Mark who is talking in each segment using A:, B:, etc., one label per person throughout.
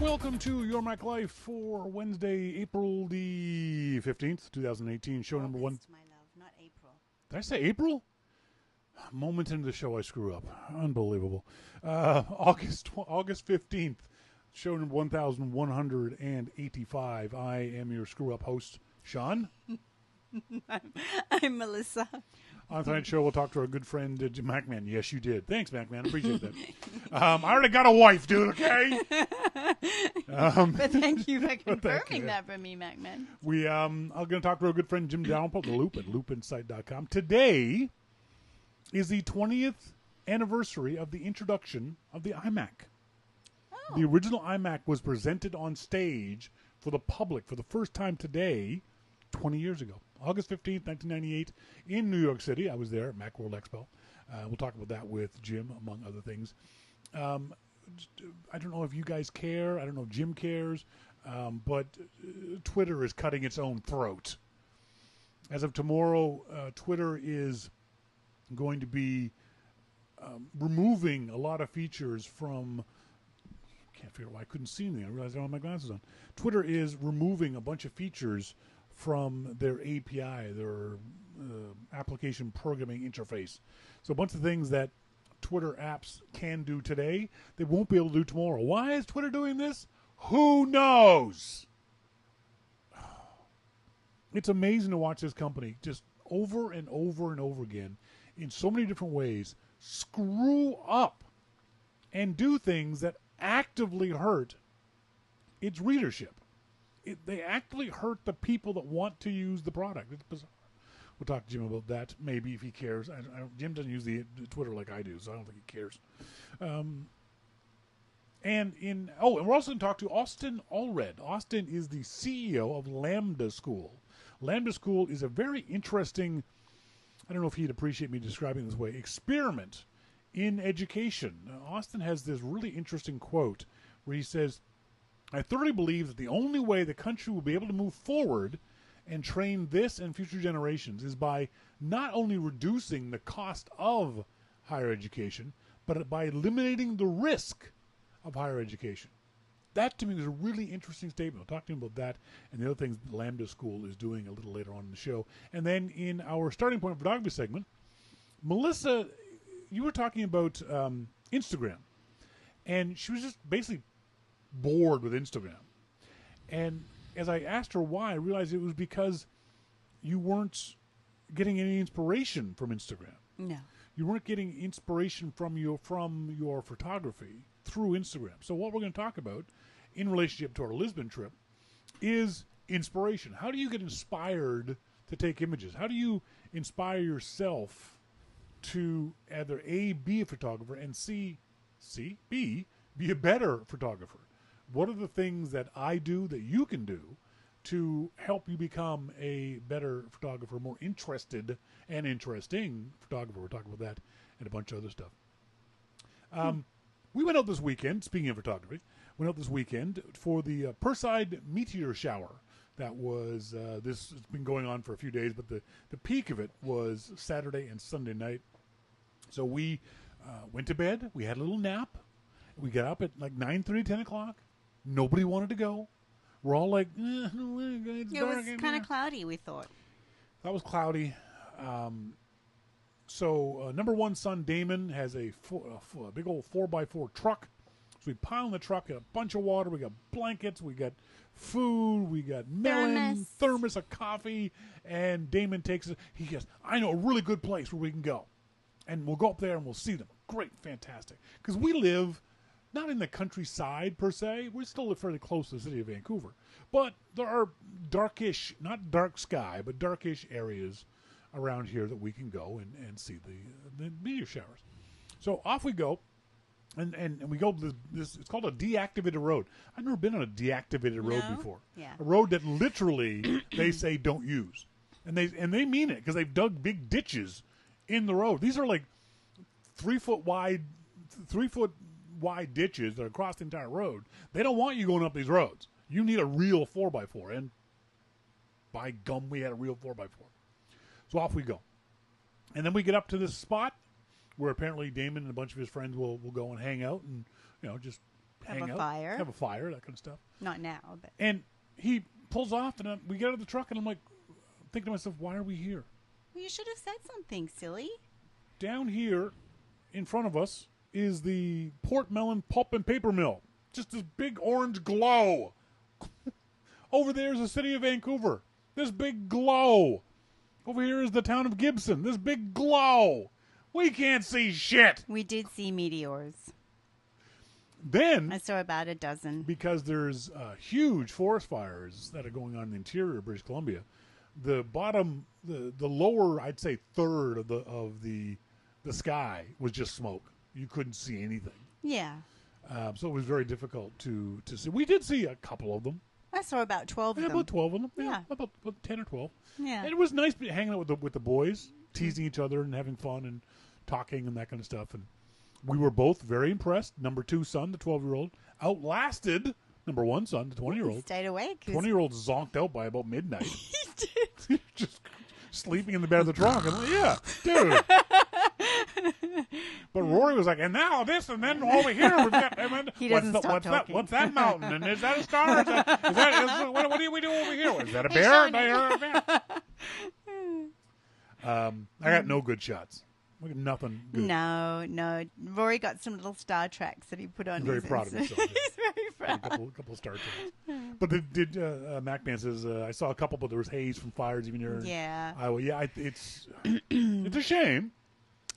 A: Welcome to Your Mac Life for Wednesday, April the 15th, 2018. Show number one.
B: My love, not April.
A: Did I say April? A moment into the show, I screw up. Unbelievable. August 15th, show number 1185. I am your screw up host, Shawn.
B: I'm Melissa.
A: On tonight's show, we'll talk to our good friend, MacMan. Yes, you did. Thanks, MacMan. Appreciate that. I already got a wife, dude, okay?
B: But thank you for confirming that for me, MacMan.
A: I'm going to talk to our good friend, Jim Dalrymple, The Loop at loopinsight.com. Today is the 20th anniversary of the introduction of the iMac. Oh. The original iMac was presented on stage for the public for the first time today, 20 years ago. August 15th, 1998, in New York City. I was there at Macworld Expo. We'll talk about that with Jim, among other things. I don't know if you guys care. I don't know if Jim cares. But Twitter is cutting its own throat. As of tomorrow, Twitter is going to be removing a lot of features from... I can't figure out why I couldn't see anything. I realized I don't have my glasses on. Twitter is removing a bunch of features from their API, their application programming interface. So a bunch of things that Twitter apps can do today, they won't be able to do tomorrow. Why is Twitter doing this? Who knows? It's amazing to watch this company just over and over and over again in so many different ways screw up and do things that actively hurt its readership. They actively hurt the people that want to use the product. It's bizarre. We'll talk to Jim about that, maybe, if he cares. Jim doesn't use the Twitter like I do, so I don't think he cares. And we're also going to talk to Austen Allred. Austen is the CEO of Lambda School. Lambda School is a very interesting, I don't know if he'd appreciate me describing it this way, experiment in education. Austen has this really interesting quote where he says, I thoroughly believe that the only way the country will be able to move forward and train this and future generations is by not only reducing the cost of higher education, but by eliminating the risk of higher education. That, to me, is a really interesting statement. I'll talk to him about that and the other things that Lambda School is doing a little later on in the show. And then in our starting point photography segment, Melissa, you were talking about Instagram. And she was just basically bored with Instagram. And as I asked her why, I realized it was because you weren't getting any inspiration from Instagram.
B: No.
A: You weren't getting inspiration from your photography through Instagram. So what we're going to talk about in relationship to our Lisbon trip is inspiration. How do you get inspired to take images? How do you inspire yourself to either A, be a photographer, and B, be a better photographer? What are the things that I do that you can do to help you become a better photographer, more interested and interesting photographer? We'll talk about that and a bunch of other stuff. We went out this weekend, speaking of photography, for the Perseid meteor shower. That was, this has been going on for a few days, but the peak of it was Saturday and Sunday night. So we went to bed. We had a little nap. We got up at like 9:30, 10 o'clock. Nobody wanted to go. We're all like, it's dark.
B: It was kind of cloudy, we thought.
A: That was cloudy. So number one son, Damon, has a big old 4x4 truck. So we pile in the truck, got a bunch of water, we got blankets, we got food, we got melon, thermos of coffee, and Damon takes it. He goes, I know a really good place where we can go. And we'll go up there and we'll see them. Great, fantastic. Because we live not in the countryside per se. We still live fairly close to the city of Vancouver. But there are darkish, not dark sky, but darkish areas around here that we can go and see the meteor showers. So off we go. And we go to this, it's called a deactivated road. I've never been on a deactivated road before.
B: Yeah.
A: A road that literally they say don't use. And they mean it because they've dug big ditches in the road. These are like 3 foot wide ditches that are across the entire road. They don't want you going up these roads. You need a real 4x4. And by gum, we had a real 4x4. So off we go. And then we get up to this spot where apparently Damon and a bunch of his friends will go and hang out and, just hang out,
B: fire.
A: have a fire, that kind of stuff.
B: Not now, but.
A: And he pulls off, and we get out of the truck, and I'm like, thinking to myself, why are we here?
B: Well, you should have said something, silly.
A: Down here, in front of us, is the Port Mellon Pulp and Paper Mill. Just this big orange glow. Over there is the city of Vancouver. This big glow. Over here is the town of Gibson. This big glow. We can't see shit.
B: We did see meteors.
A: Then
B: I saw about a dozen.
A: Because there's huge forest fires that are going on in the interior of British Columbia, the bottom, the lower, I'd say third of the sky was just smoke. You couldn't see anything.
B: Yeah.
A: So it was very difficult to see. We did see a couple of them.
B: I saw about 12 of them.
A: About 12 of them.
B: Yeah.
A: About 10 or 12.
B: Yeah.
A: And it was nice hanging out with the boys, teasing each other and having fun and talking and that kind of stuff. And we were both very impressed. Number 2 son, the 12-year-old, outlasted number 1 son, the 20-year-old.
B: Stayed awake.
A: 20-year-old zonked out by about midnight.
B: He did.
A: Just sleeping in the bed of the trunk. I'm like, yeah, dude. But Rory was like, and now this, and then over here we've got.
B: He doesn't stop talking.
A: What's that mountain? And is that a star? What do we do over here? Is that a bear?
B: Shawn,
A: I heard a bear. I got no good shots. We got nothing good.
B: No. Rory got some little star tracks that he put on.
A: I'm very proud of himself.
B: He's very proud.
A: A couple of star tracks. But MacMan says I saw a couple, but there was haze from fires even here.
B: Yeah.
A: Iowa. Yeah, it's a shame.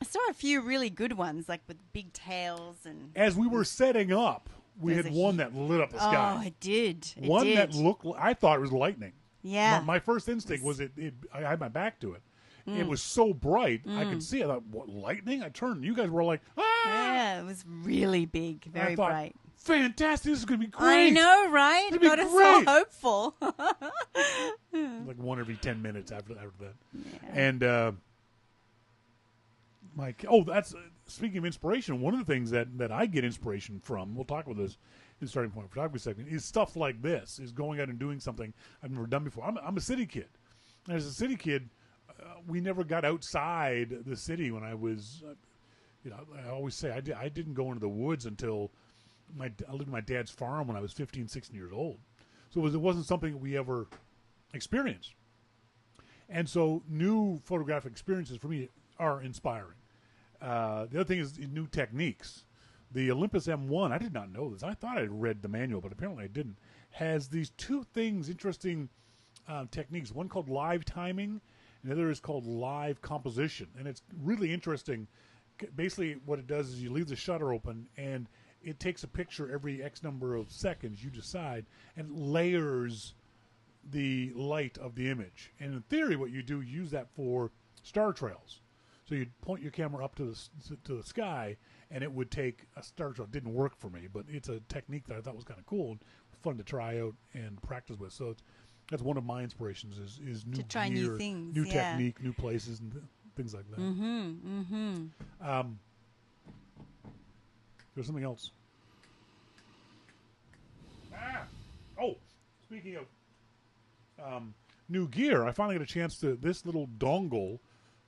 B: I saw a few really good ones, like with big tails and.
A: As we were setting up, we had one that lit up the sky.
B: Oh, it did.
A: One that looked. I thought it was lightning.
B: Yeah.
A: My first instinct was it. I had my back to it. It was so bright, I could see it. I thought, what, lightning? I turned. You guys were like, ah!
B: Yeah, it was really big, very bright.
A: Fantastic! This is going to be great.
B: I know, right? It got us so hopeful.
A: Like one every 10 minutes after that.
B: Yeah.
A: And that's speaking of inspiration. One of the things that I get inspiration from, we'll talk about this in the starting point photography segment, is stuff like this. Is going out and doing something I've never done before. I'm a city kid. And as a city kid, we never got outside the city when I was. I always say I didn't go into the woods until I lived in my dad's farm when I was 15, 16 years old. So it wasn't something we ever experienced. And so new photographic experiences for me are inspiring. The other thing is new techniques. The Olympus M1, I did not know this. I thought I had read the manual, but apparently I didn't. Has these two interesting techniques. One called live timing, and the other is called live composition. And it's really interesting. Basically, what it does is you leave the shutter open, and it takes a picture every X number of seconds, you decide, and layers the light of the image. And in theory, what you do, use that for star trails. So you'd point your camera up to the sky, and it would take a star trail. It didn't work for me, but it's a technique that I thought was kind of cool and fun to try out and practice with. So that's one of my inspirations is new
B: to try
A: gear,
B: new things,
A: new technique, new places, and things like that. There's something else. Speaking of new gear, I finally got a chance to. This little dongle,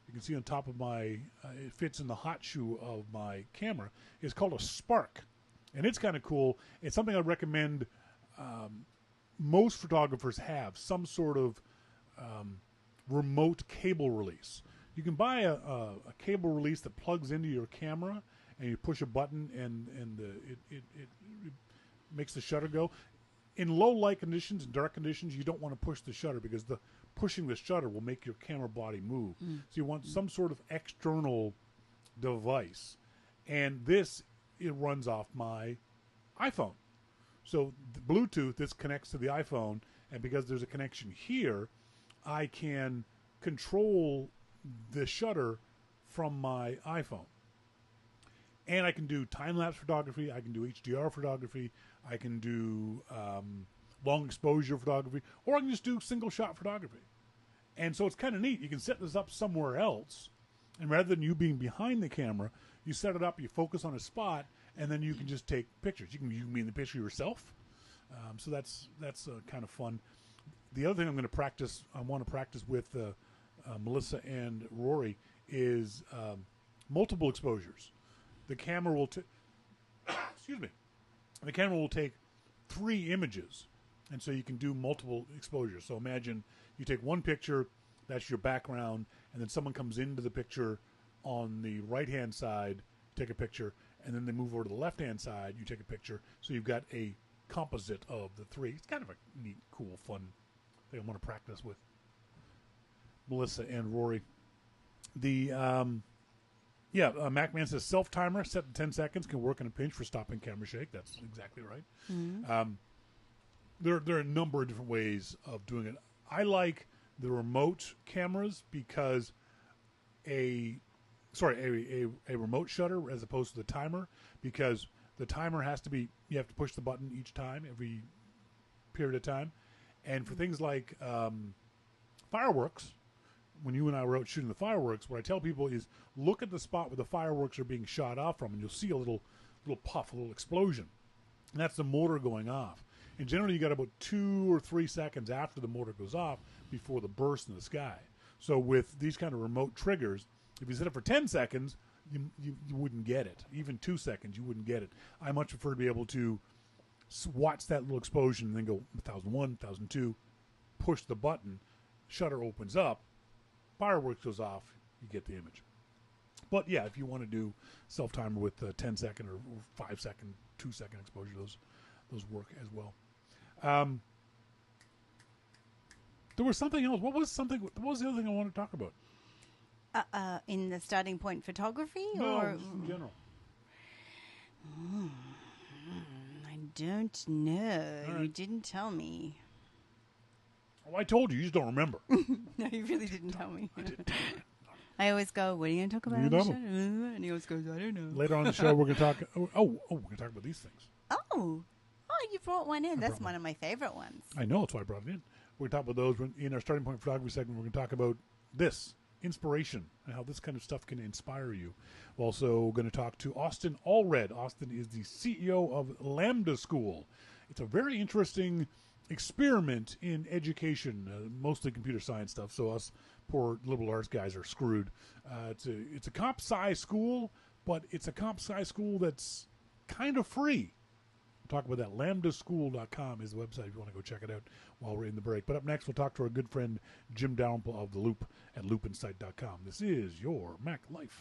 A: you can see on top of my, it fits in the hot shoe of my camera. It's called a Spark, and it's kind of cool. It's something I recommend. Most photographers have some sort of remote cable release. You can buy a cable release that plugs into your camera, and you push a button, and it makes the shutter go. In low light conditions and dark conditions, you don't want to push the shutter because pushing the shutter will make your camera body move. So you want some sort of external device, and it runs off my iPhone. So the Bluetooth, this connects to the iPhone, and because there's a connection here, I can control the shutter from my iPhone. And I can do time-lapse photography, I can do HDR photography, I can do long exposure photography, or I can just do single-shot photography. And so it's kind of neat. You can set this up somewhere else, and rather than you being behind the camera, you set it up, you focus on a spot, and then you can just take pictures. You can be in the picture yourself. So that's kind of fun. The other thing I want to practice with Melissa and Rory is multiple exposures. The camera will excuse me. The camera will take 3 images, and so you can do multiple exposures. So imagine you take one picture, that's your background, and then someone comes into the picture on the right-hand side, take a picture, and then they move over to the left-hand side, you take a picture. So you've got a composite of the 3. It's kind of a neat, cool, fun thing I want to practice with Melissa and Rory. The MacMan says self-timer set to 10 seconds can work in a pinch for stopping camera shake. That's exactly right. Mm-hmm. There are a number of different ways of doing it. I like the remote cameras because a remote shutter as opposed to the timer, because the timer has to be, you have to push the button each time, every period of time. And for things like fireworks, when you and I were out shooting the fireworks, what I tell people is look at the spot where the fireworks are being shot off from, and you'll see a little puff, a little explosion. And that's the motor going off. And generally you got about 2 or 3 seconds after the motor goes off before the burst in the sky. So with these kind of remote triggers, if you set it for 10 seconds, you wouldn't get it. Even 2 seconds, you wouldn't get it. I much prefer to be able to watch that little explosion and then go 1001, 1002, push the button, shutter opens up, fireworks goes off, you get the image. But yeah, if you want to do self-timer with 10-second or 5-second, 2-second exposure, those work as well. There was something else. What was the other thing I wanted to talk about?
B: In the starting point photography?
A: No,
B: or
A: in general.
B: I don't know.
A: Right.
B: You didn't tell me.
A: Oh, I told you. You just don't remember.
B: No, you really didn't tell me.
A: I didn't.
B: I always go, what are you going to talk about?
A: You
B: on the
A: don't.
B: show? And he always goes, I don't know.
A: Later on in the show, we're going to talk. We're going to talk about these things.
B: Oh, you brought one in. That's one of my favorite ones.
A: I know. That's why I brought it in. We're going to talk about those in our starting point photography segment. We're going to talk about this. Inspiration and how this kind of stuff can inspire you. We're also going to talk to Austen Allred. Austen is the CEO of Lambda School. It's a very interesting experiment in education, mostly computer science stuff. So us poor liberal arts guys are screwed. It's a comp sci school, but it's a comp sci school that's kind of free. Talk about that. Lambdaschool.com is the website if you want to go check it out while we're in the break. But up next, we'll talk to our good friend Jim Dalrymple of The Loop at loopinsight.com. This is your Mac Life.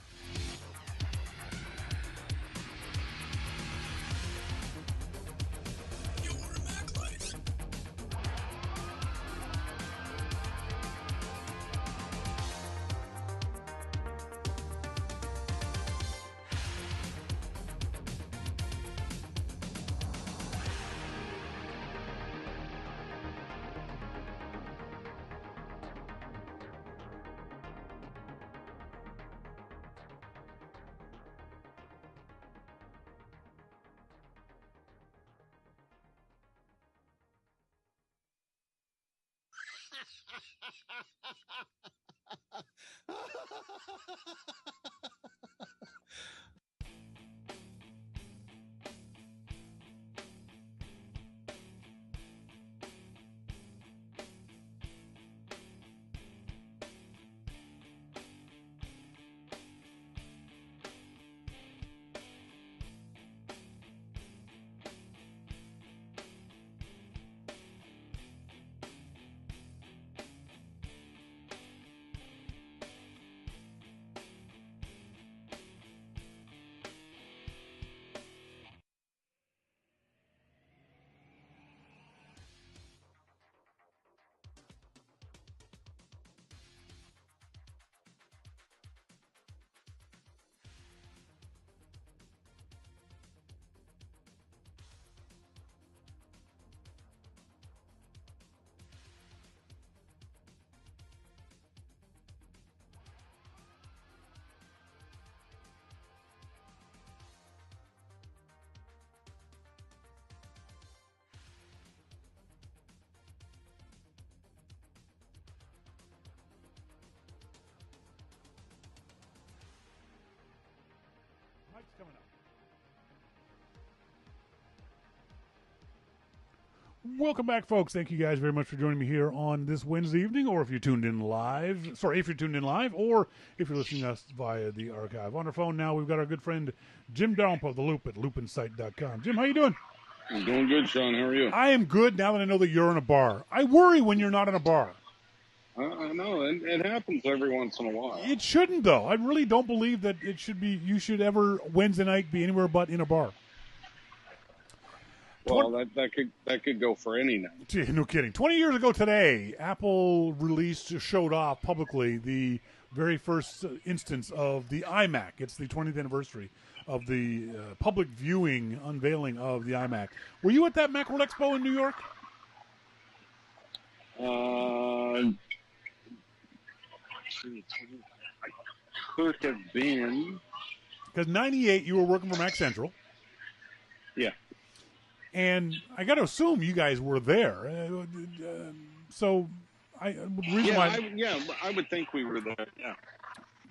A: Mike's coming up. Welcome back, folks. Thank you guys very much for joining me here on this Wednesday evening, or if you're tuned in live. Sorry, if you're tuned in live, or if you're listening to us via the archive. On our phone now, we've got our good friend Jim Dalrymple of The Loop at loopinsight.com. Jim, how you doing?
C: I'm doing good, Shawn. How are you?
A: I am good now that I know that you're in a bar. I worry when you're not in a bar.
C: I know. It happens every once in a while.
A: It shouldn't, though. I really don't believe that it should be. You should ever Wednesday night be anywhere but in a bar.
C: Well, that could go for any night.
A: No kidding. 20 years ago today, Apple showed off publicly the very first instance of the iMac. It's the 20th anniversary of the public viewing unveiling of the iMac. Were you at that Macworld Expo in New York?
C: I could have been.
A: Because 98, you were working for Mac Central.
C: Yeah.
A: And I got to assume you guys were there. I
C: would think we were there. Yeah.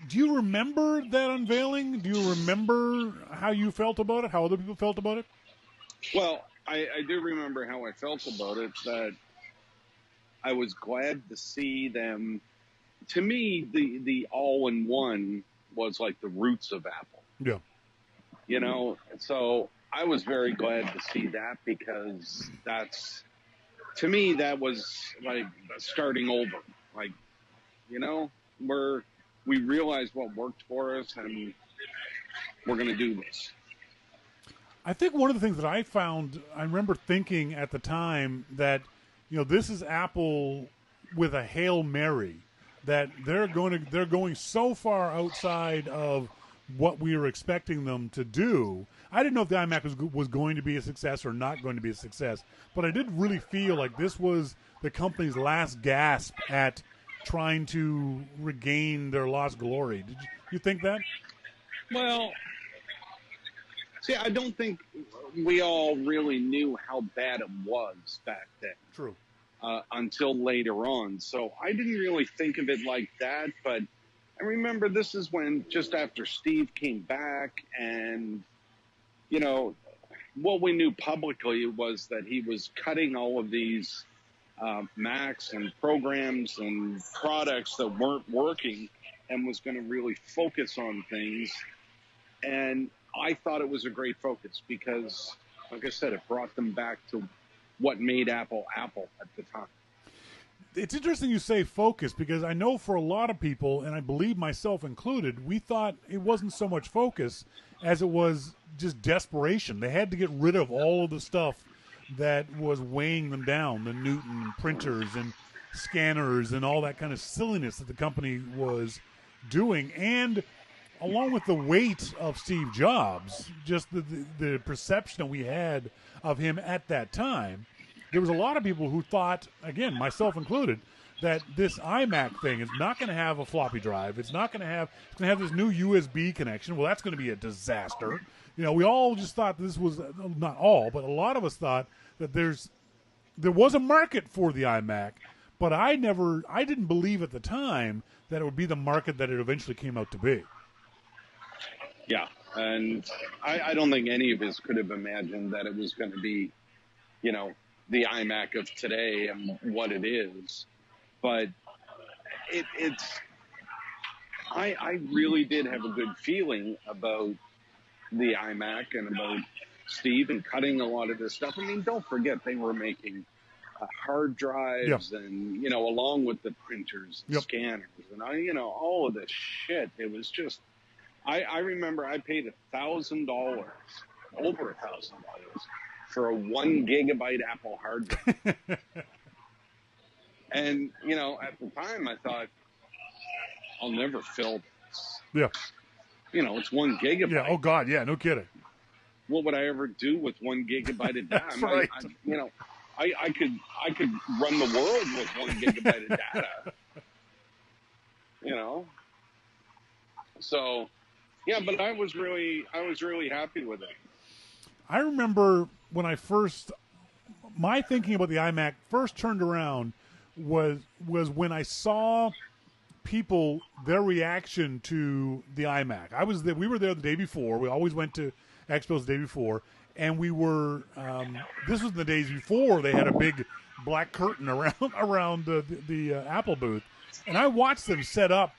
A: Do you remember that unveiling? Do you remember how you felt about it? How other people felt about it?
C: Well, I do remember how I felt about it. That I was glad to see them. To me, the all-in-one was like the roots of Apple.
A: Yeah.
C: You know, so I was very glad to see that because to me, that was like starting over. Like, you know, we realized what worked for us and we're going to do this.
A: I think one of the things that I remember thinking at the time that, this is Apple with a Hail Mary, that they're going so far outside of what we were expecting them to do. I didn't know if the iMac was going to be a success or not going to be a success, but I did really feel like this was the company's last gasp at trying to regain their lost glory. Did you think that?
C: Well, see, I don't think we all really knew how bad it was back then.
A: True.
C: Until later on. So I didn't really think of it like that, but I remember this is when just after Steve came back and, what we knew publicly was that he was cutting all of these Macs and programs and products that weren't working and was going to really focus on things. And I thought it was a great focus because, like I said, it brought them back to what made Apple Apple at the time.
A: It's interesting you say focus because I know for a lot of people, and I believe myself included, we thought it wasn't so much focus as it was just desperation. They had to get rid of all of the stuff that was weighing them down, the Newton printers and scanners and all that kind of silliness that the company was doing. And along with the weight of Steve Jobs, just the perception that we had of him at that time, there was a lot of people who thought, again, myself included, that this iMac thing is not going to have a floppy drive. It's going to have this new USB connection. Well, that's going to be a disaster. We all just thought this was, not all, but a lot of us thought that there was a market for the iMac, but I didn't believe at the time that it would be the market that it eventually came out to be.
C: Yeah, and I don't think any of us could have imagined that it was going to be, the iMac of today and what it is. But I really did have a good feeling about the iMac and about Steve and cutting a lot of this stuff. I mean, don't forget they were making hard drives and, along with the printers and scanners and, all of this shit. It was just, I remember I paid $1,000, over $1,000 for a 1 gigabyte Apple hard drive. And, at the time I thought, I'll never fill this.
A: Yeah.
C: It's 1 gigabyte.
A: Yeah. Oh God. Yeah. No kidding.
C: What would I ever do with 1 gigabyte of data?
A: That's right.
C: I could run the world with 1 gigabyte of data. So, yeah, but I was really happy with it.
A: I remember when my thinking about the iMac first turned around was when I saw people, their reaction to the iMac. We were there the day before. We always went to expos the day before, and we were. This was the days before they had a big black curtain around the Apple booth, and I watched them set up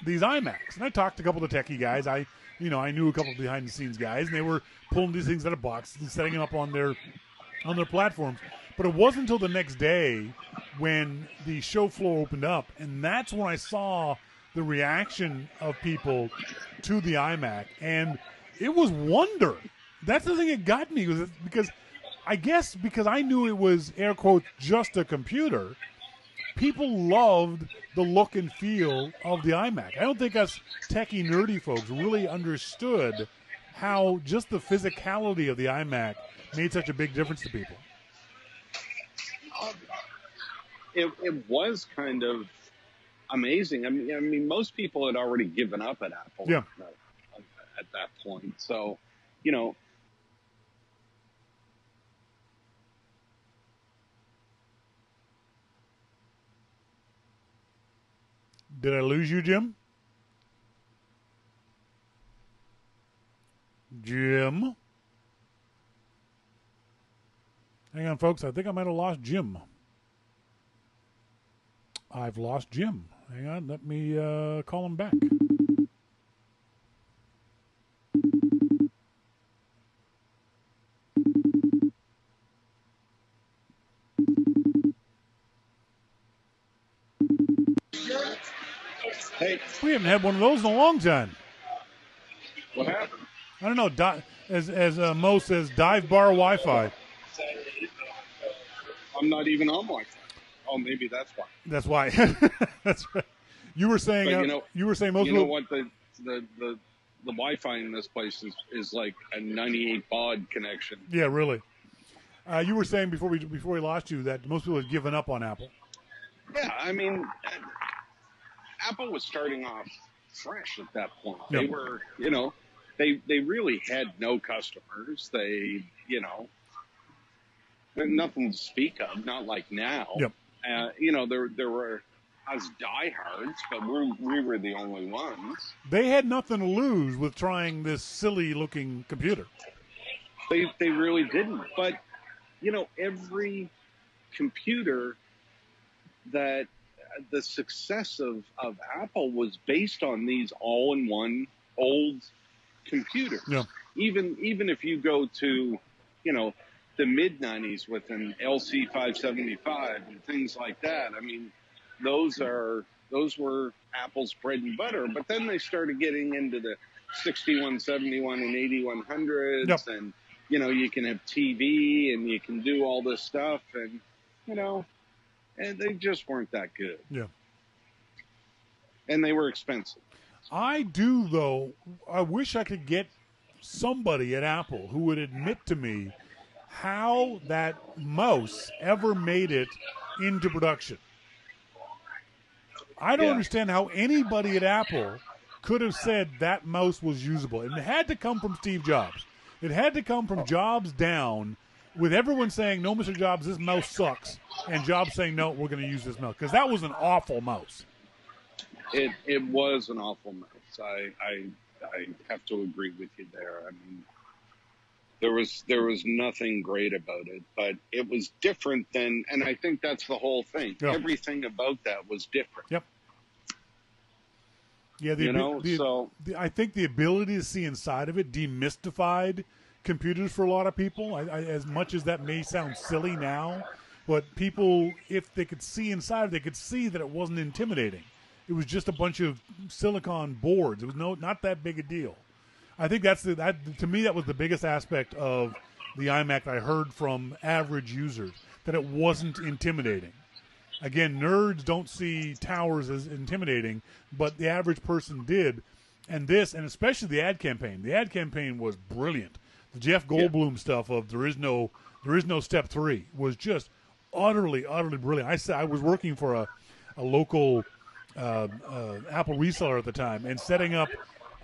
A: these iMacs, and I talked to a couple of the techie guys. I knew a couple of behind the scenes guys, and they were pulling these things out of boxes and setting them up on their on their platforms. But it wasn't until the next day when the show floor opened up, and that's when I saw the reaction of people to the iMac, and it was wonder. That's the thing that got me, was because I guess because I knew it was, air quotes, just a computer, people loved the look and feel of the iMac. I don't think us techie, nerdy folks really understood how just the physicality of the iMac made such a big difference to people.
C: It was kind of amazing. I mean, most people had already given up at Apple at that point. So, you know.
A: Did I lose you, Jim? Jim? Hang on, folks. I think I might have lost Jim. I've lost Jim. Hang on. Let me call him back.
C: Hey,
A: we haven't had one of those in a long time.
C: What happened?
A: I don't know. As Mo says, dive bar Wi-Fi.
C: I'm not even on Wi-Fi. Oh, maybe that's why.
A: That's why. That's right. You were saying. You were saying most.
C: You know what? The Wi-Fi in this place is like a 98 baud connection.
A: Yeah, really. You were saying before we lost you that most people had given up on Apple.
C: Yeah, I mean, Apple was starting off fresh at that point.
A: Yep.
C: They were, they really had no customers. They, nothing to speak of, not like now.
A: Yep.
C: There were us diehards, but we were the only ones.
A: They had nothing to lose with trying this silly-looking computer.
C: They really didn't. But, every computer that the success of Apple was based on these all-in-one old computers.
A: Yeah.
C: Even if you go to, the mid-90s with an LC 575 and things like that, I mean, those were Apple's bread and butter. But then they started getting into the 6171 and 8100s,
A: yep.
C: and you can have TV and you can do all this stuff, and and they just weren't that good.
A: Yeah.
C: And they were expensive.
A: I do, though. I wish I could get somebody at Apple who would admit to me how that mouse ever made it into production. I don't understand how anybody at Apple could have said that mouse was usable. It had to come from Steve Jobs. It had to come from Jobs down, with everyone saying, no, Mr. Jobs, this mouse sucks, and Jobs saying, no, we're going to use this mouse, because that was an awful mouse.
C: It was an awful mouse. I have to agree with you there. I mean, there was nothing great about it, but it was different than, and I think that's the whole thing.
A: Yep.
C: Everything about that was different.
A: Yep. Yeah, I think the ability to see inside of it demystified computers for a lot of people. As much as that may sound silly now, but people, if they could see inside, they could see that it wasn't intimidating. It was just a bunch of silicon boards. It was not that big a deal. I think to me that was the biggest aspect of the iMac I heard from average users, that it wasn't intimidating. Again, nerds don't see towers as intimidating, but the average person did. And especially the ad campaign. The ad campaign was brilliant. The Jeff Goldblum stuff of there is no step 3 was just utterly brilliant. I was working for a local Apple reseller at the time, and setting up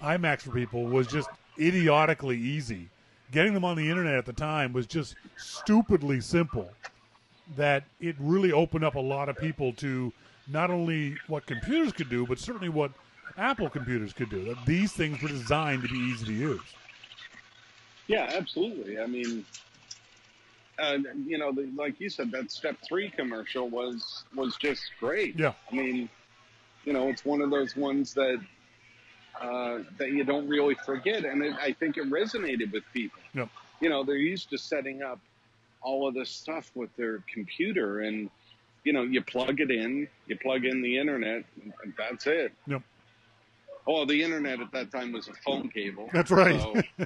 A: iMacs for people was just idiotically easy. Getting them on the internet at the time was just stupidly simple, that it really opened up a lot of people to not only what computers could do, but certainly what Apple computers could do. That these things were designed to be easy to use. Yeah,
C: absolutely. I mean, like you said, that Step 3 commercial was just great.
A: Yeah.
C: I mean, it's one of those ones that you don't really forget, and I think it resonated with people.
A: Yep.
C: They're used to setting up all of this stuff with their computer, and you plug in the internet, and that's it.
A: Yep.
C: Oh, the internet at that time was a phone cable.
A: That's right.
C: So,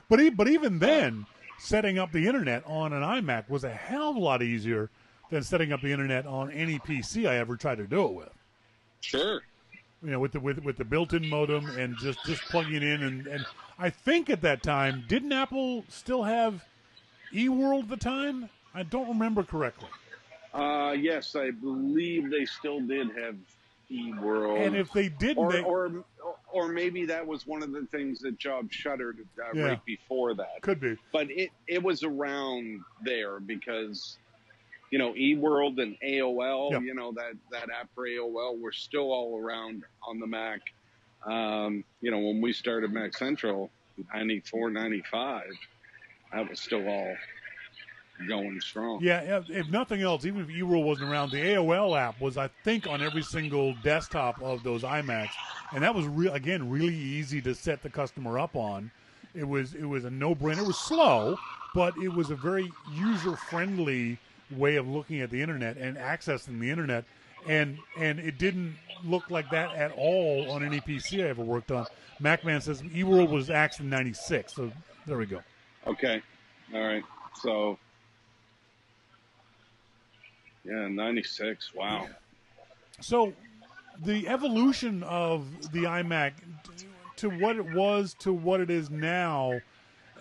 A: but even then, setting up the internet on an iMac was a hell of a lot easier than setting up the internet on any PC I ever tried to do it with.
C: Sure.
A: With the built-in modem and just plugging it in, and I think at that time, didn't Apple still have eWorld at the time? I don't remember correctly.
C: Yes, I believe they still did have eWorld.
A: And if they didn't,
C: or maybe that was one of the things that Jobs shuttered right before that.
A: Could be.
C: But it was around there because, eWorld and AOL, that app for AOL were still all around on the Mac. When we started Mac Central, 94, 95, that was still all going strong.
A: Yeah, if nothing else, even if eWorld wasn't around, the AOL app was, I think, on every single desktop of those iMacs, and that was really easy to set the customer up on. It was a no-brainer. It was slow, but it was a very user-friendly way of looking at the internet and accessing the internet, and it didn't look like that at all on any PC I ever worked on. MacMan says eWorld was axed in '96, so there we go.
C: Okay, all right, so. Yeah, 96. Wow.
A: So the evolution of the iMac to what it was to what it is now,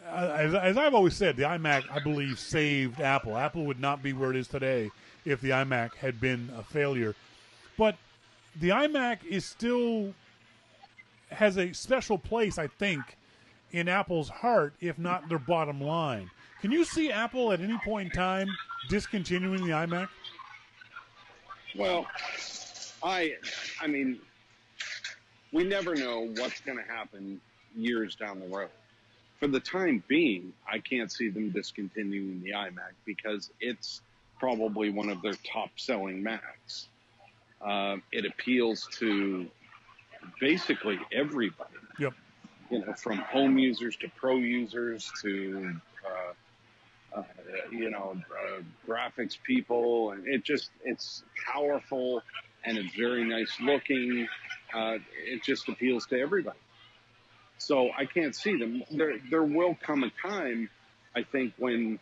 A: as I've always said, the iMac, I believe, saved Apple. Apple would not be where it is today if the iMac had been a failure. But the iMac has a special place, I think, in Apple's heart, if not their bottom line. Can you see Apple at any point in time discontinuing the iMac?
C: Well, I mean, we never know what's going to happen years down the road. For the time being, I can't see them discontinuing the iMac because it's probably one of their top-selling Macs. It appeals to basically everybody.
A: Yep.
C: From home users to pro users to graphics people, and it's powerful and it's very nice looking. It just appeals to everybody. So I can't see them. There will come a time, I think, when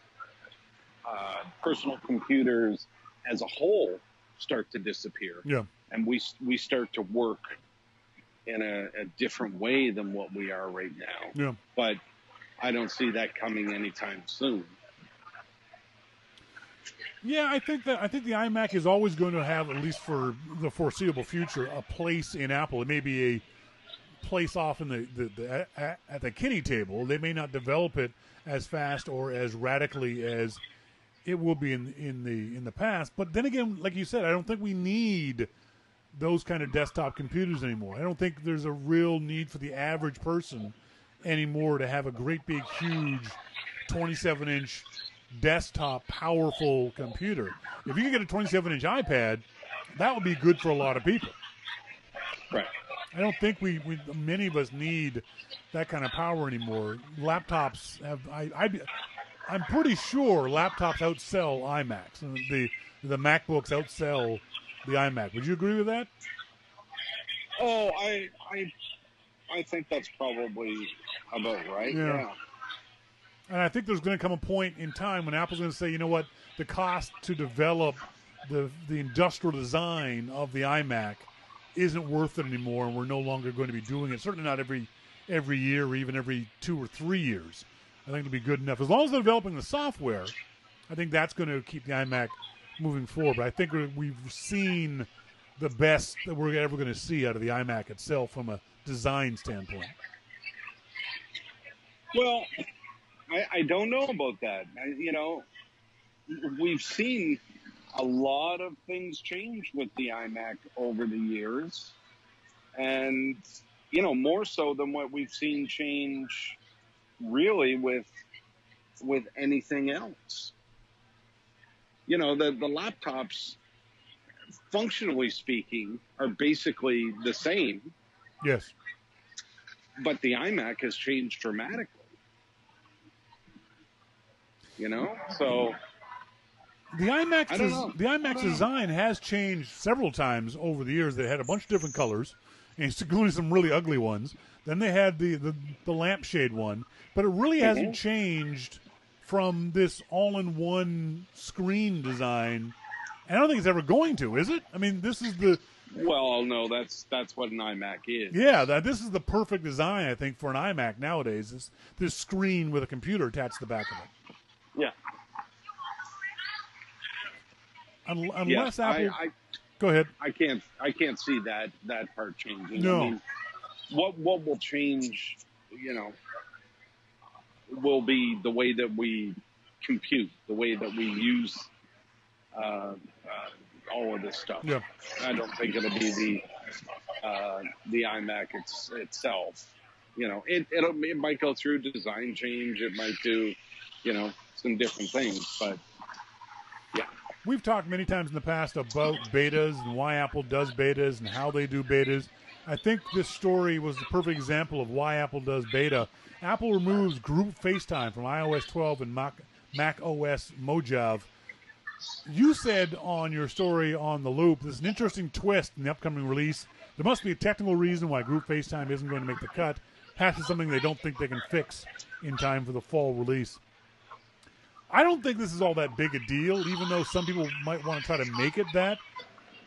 C: personal computers as a whole start to disappear.
A: Yeah.
C: And we start to work in a different way than what we are right now.
A: Yeah.
C: But I don't see that coming anytime soon.
A: Yeah, I think the iMac is always going to have, at least for the foreseeable future, a place in Apple. It may be a place off in at the kiddie table. They may not develop it as fast or as radically as it will be in the past. But then again, like you said, I don't think we need those kind of desktop computers anymore. I don't think there's a real need for the average person anymore to have a great big huge 27-inch desktop powerful computer. If you could get a 27-inch iPad, that would be good for a lot of people.
C: Right.
A: I don't think we many of us need that kind of power anymore. Laptops have I'm pretty sure laptops outsell iMacs, and the MacBooks outsell the iMac. Would you agree with that?
C: Oh, I think that's probably about right. Yeah.
A: And I think there's going to come a point in time when Apple's going to say, you know what, the cost to develop the industrial design of the iMac isn't worth it anymore, and we're no longer going to be doing it. Certainly not every year or even every 2 or 3 years. I think it'll be good enough. As long as they're developing the software, I think that's going to keep the iMac moving forward. But I think we've seen the best that we're ever going to see out of the iMac itself from a design standpoint.
C: Well, I don't know about that. We've seen a lot of things change with the iMac over the years, and more so than what we've seen change really with anything else. The laptops, functionally speaking, are basically the same.
A: Yes.
C: But the iMac has changed dramatically. So
A: the iMac's design has changed several times over the years. They had a bunch of different colors, including some really ugly ones. Then they had the lampshade one, but it really hasn't changed from this all-in-one screen design. And I don't think it's ever going to, is it? I mean, this is the...
C: Well, no, that's what an iMac is.
A: Yeah, this is the perfect design, I think, for an iMac nowadays. This screen with a computer attached to the back of it.
C: Yeah.
A: Unless Apple... Go ahead.
C: I can't see that part changing.
A: No.
C: I mean, what will change, will be the way that we compute, the way that we use all of this stuff.
A: Yeah.
C: I don't think it'll be the iMac itself. It might go through design change. It might do, some different things, but yeah.
A: We've talked many times in the past about betas and why Apple does betas and how they do betas. I think this story was the perfect example of why Apple does beta. Apple removes group FaceTime from iOS 12 and Mac OS Mojave. You said on your story on The Loop, there's an interesting twist in the upcoming release. There must be a technical reason why group FaceTime isn't going to make the cut. Perhaps it's something they don't think they can fix in time for the fall release. I don't think this is all that big a deal, even though some people might want to try to make it that.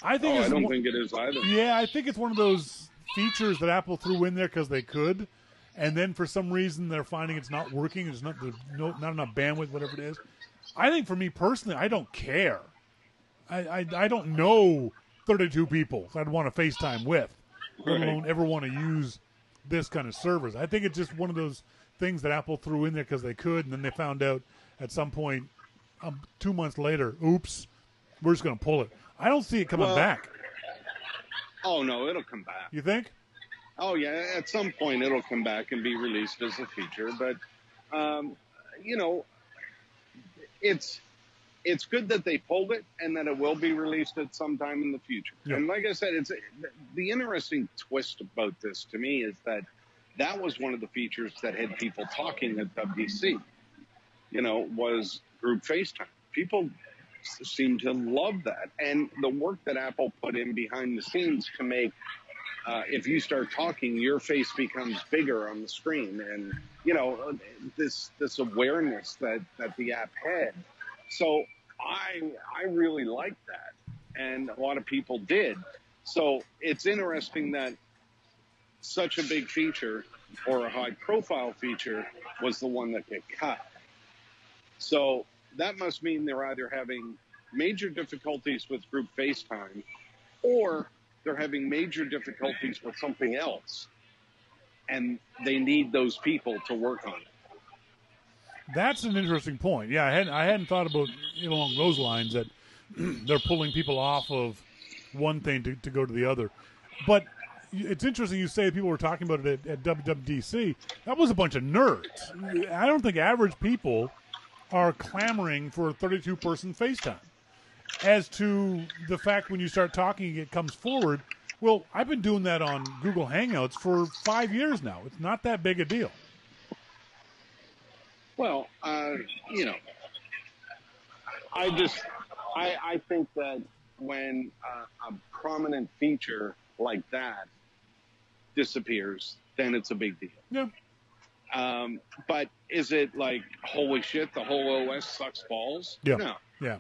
A: I don't
C: think it is either.
A: Yeah, I think it's one of those features that Apple threw in there because they could, and then for some reason they're finding it's not working. There's not enough bandwidth, whatever it is. I think for me personally, I don't care. I don't know 32 people I'd want to FaceTime with, let alone ever want to use this kind of service. I think it's just one of those things that Apple threw in there because they could, and then they found out at some point 2 months later, oops, we're just going to pull it. I don't see it coming back.
C: Oh, no, it'll come back.
A: You think?
C: Oh, yeah, at some point it'll come back and be released as a feature. But, it's good that they pulled it and that it will be released at some time in the future. Yeah. And like I said, the interesting twist about this to me is that was one of the features that had people talking at WDC, was group FaceTime. People seem to love that. And the work that Apple put in behind the scenes to make, if you start talking, your face becomes bigger on the screen. And, this awareness that the app had. So I really liked that. And a lot of people did. So it's interesting that such a big feature or a high profile feature was the one that got cut. So that must mean they're either having major difficulties with group FaceTime or they're having major difficulties with something else, and they need those people to work on it.
A: That's an interesting point. Yeah, I hadn't thought about it along those lines, that they're pulling people off of one thing to go to the other. But it's interesting you say people were talking about it at WWDC. That was a bunch of nerds. I don't think average people are clamoring for a 32-person FaceTime. As to the fact when you start talking, it comes forward. Well, I've been doing that on Google Hangouts for 5 years now. It's not that big a deal.
C: Well, I think that when a prominent feature like that disappears, then it's a big deal.
A: Yeah.
C: But is it like, holy shit, the whole OS sucks balls?
A: Yeah.
C: No.
A: Yeah.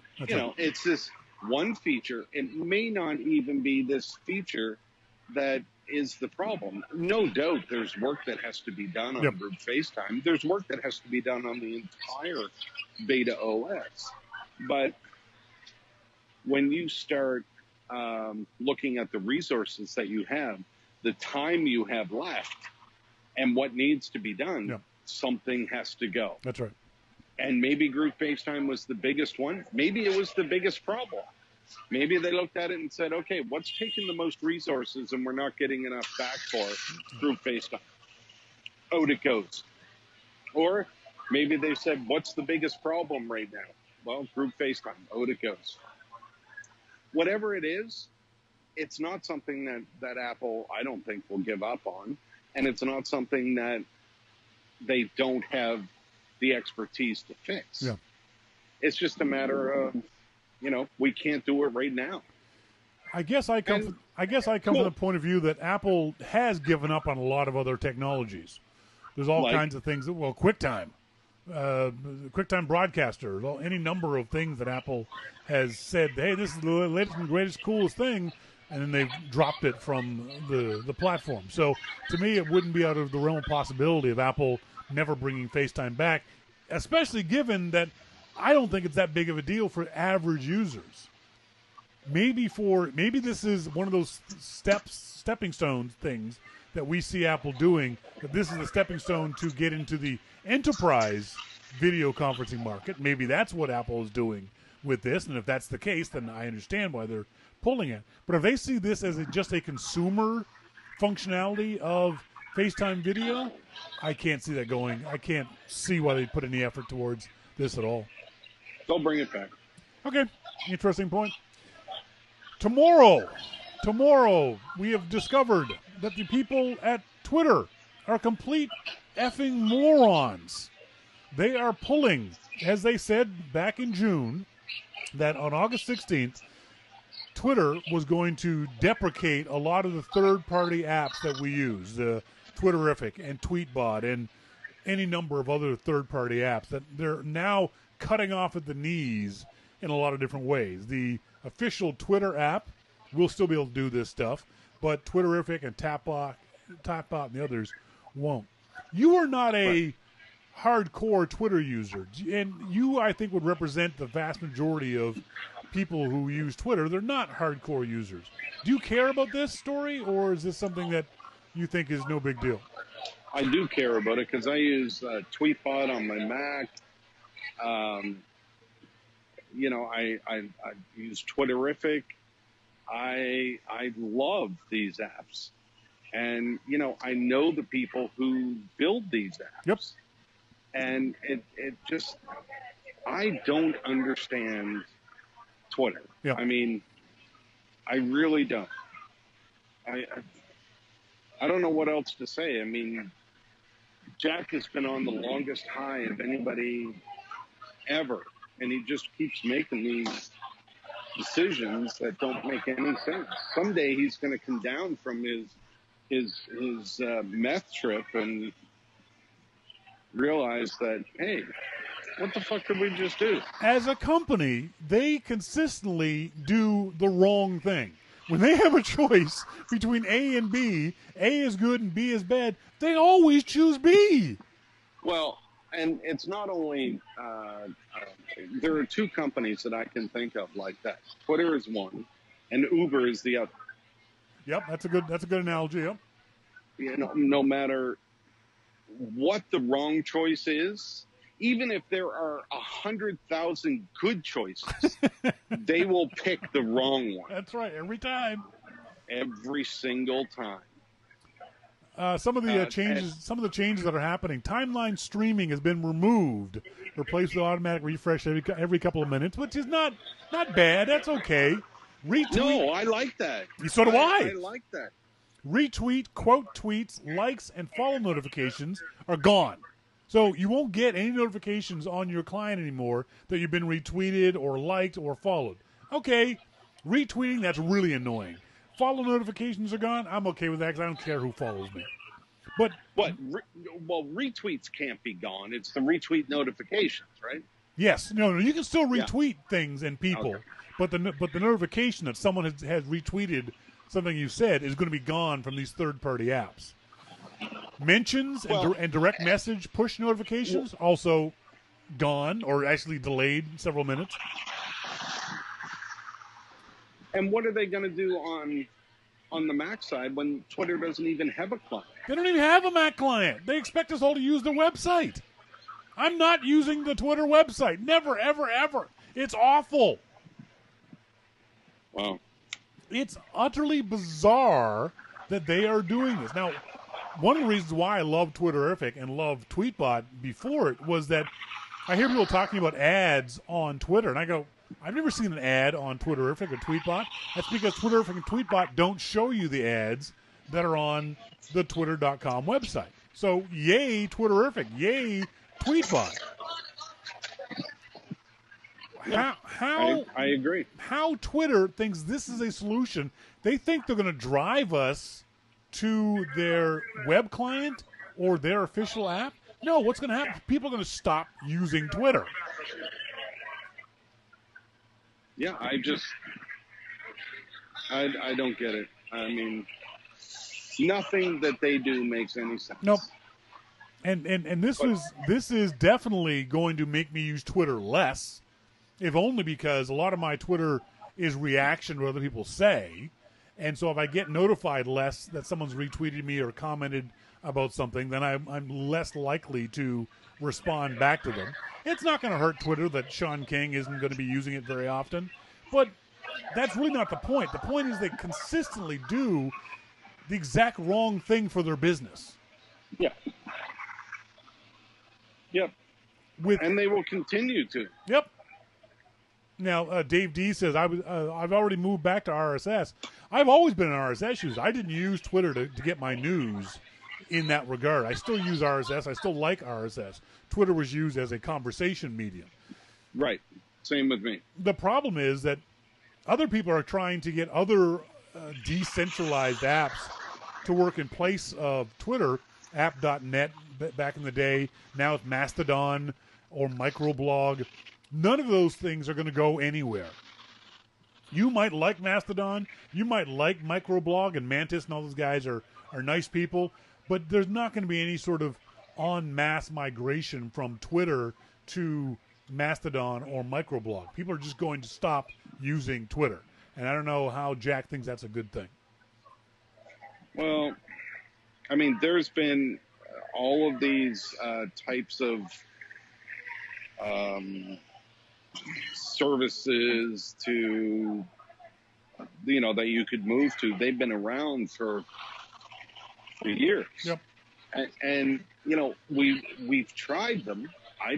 C: It's this one feature. It may not even be this feature that is the problem. No doubt there's work that has to be done on group FaceTime. There's work that has to be done on the entire beta OS. But when you start looking at the resources that you have, the time you have left, and what needs to be done, something has to go.
A: That's right.
C: And maybe group FaceTime was the biggest one. Maybe it was the biggest problem. Maybe they looked at it and said, okay, what's taking the most resources and we're not getting enough back for group FaceTime? Out it goes. Or maybe they said, what's the biggest problem right now? Well, group FaceTime. Out it goes. Whatever it is, it's not something that Apple, I don't think, will give up on. And it's not something that they don't have the expertise to fix.
A: Yeah.
C: It's just a matter of, we can't do it right now.
A: I guess I come from the point of view that Apple has given up on a lot of other technologies. There's all kinds of things. Well, QuickTime Broadcaster, any number of things that Apple has said, hey, this is the latest and greatest, coolest thing, and then they've dropped it from the platform. So to me, it wouldn't be out of the realm of possibility of Apple never bringing FaceTime back, especially given that I don't think it's that big of a deal for average users. Maybe this is one of those stepping stones things that we see Apple doing, that this is a stepping stone to get into the enterprise video conferencing market. Maybe that's what Apple is doing with this, and if that's the case, then I understand why they're pulling it. But if they see this as just a consumer functionality of FaceTime video, I can't see that going. I can't see why they put any effort towards this at all.
C: They'll bring it back.
A: Okay, interesting point. Tomorrow, we have discovered that the people at Twitter are complete effing morons. They are pulling, as they said back in June, that on August 16th, Twitter was going to deprecate a lot of the third-party apps that we use, the Twitterific and Tweetbot and any number of other third-party apps that they're now cutting off at the knees in a lot of different ways. The official Twitter app will still be able to do this stuff, but Twitterific and Tapbot and the others won't. You are not a hardcore Twitter user, and you, I think, would represent the vast majority of people who use Twitter. They're not hardcore users. Do you care about this story, or is this something that you think is no big deal?
C: I do care about it because I use Tweetbot on my Mac. I use Twitterific. I love these apps. And, I know the people who build these apps.
A: Yep.
C: And it just, I don't understand Twitter.
A: Yep.
C: I mean, I really don't. I don't know what else to say. I mean, Jack has been on the longest high of anybody ever. And he just keeps making these decisions that don't make any sense. Someday he's going to come down from his meth trip and realize that, hey, what the fuck did we just do?
A: As a company, they consistently do the wrong thing. When they have a choice between A and B, A is good and B is bad, they always choose B.
C: Well, and it's not only there are two companies that I can think of like that. Twitter is one, and Uber is the other.
A: Yep, that's a good analogy. Yep.
C: No matter what the wrong choice is, even if there are 100,000 good choices, they will pick the wrong one.
A: That's right, every time.
C: Every single time.
A: Some of the changes that are happening. Timeline streaming has been removed, replaced with automatic refresh every couple of minutes, which is not bad. That's okay. Retweet.
C: No, I like that.
A: So do I.
C: I like that.
A: Retweet, quote tweets, likes, and follow notifications are gone. So you won't get any notifications on your client anymore that you've been retweeted or liked or followed. Okay, retweeting, that's really annoying. Follow notifications are gone. I'm okay with that because I don't care who follows me. But
C: retweets can't be gone. It's the retweet notifications, right?
A: Yes. No, you can still retweet things and people,
C: okay.
A: but the notification that someone has retweeted something you said is going to be gone from these third-party apps. Mentions and direct message push notifications also gone, or actually delayed several minutes.
C: And what are they going to do on the Mac side when Twitter doesn't even have a client?
A: They don't even have a Mac client. They expect us all to use their website. I'm not using the Twitter website. Never, ever, ever. It's awful.
C: Wow.
A: It's utterly bizarre that they are doing this. Now, one of the reasons why I love Twitterific and love Tweetbot before it was that I hear people talking about ads on Twitter, and I go, I've never seen an ad on Twitterific or Tweetbot. That's because Twitterific and Tweetbot don't show you the ads that are on the Twitter.com website. So, yay, Twitterific. Yay, Tweetbot.
C: I agree.
A: How Twitter thinks this is a solution. They think they're going to drive us to their web client or their official app. No, what's going to happen? People are going to stop using Twitter.
C: Yeah, I don't get it. I mean, nothing that they do makes any sense.
A: Nope. And this is definitely going to make me use Twitter less, if only because a lot of my Twitter is reaction to what other people say. And so if I get notified less that someone's retweeted me or commented about something, then I'm less likely to respond back to them. It's not going to hurt Twitter that Shawn King isn't going to be using it very often, but that's really not the point. The point is they consistently do the exact wrong thing for their business.
C: Yeah. Yep. And they will continue to.
A: Yep. Now, Dave D says, I've already moved back to RSS. I've always been an RSS user. I didn't use Twitter to get my news in that regard. I still use RSS. I still like RSS. Twitter was used as a conversation medium.
C: Right. Same with me.
A: The problem is that other people are trying to get other decentralized apps to work in place of Twitter. App.net back in the day. Now it's Mastodon or Microblog. None of those things are going to go anywhere. You might like Mastodon. You might like Microblog, and Mantis and all those guys are nice people. But there's not going to be any sort of en masse migration from Twitter to Mastodon or Microblog. People are just going to stop using Twitter. And I don't know how Jack thinks that's a good thing.
C: Well, I mean, there's been all of these types of services to, that you could move to. They've been around for years.
A: Yep.
C: And we've tried them. I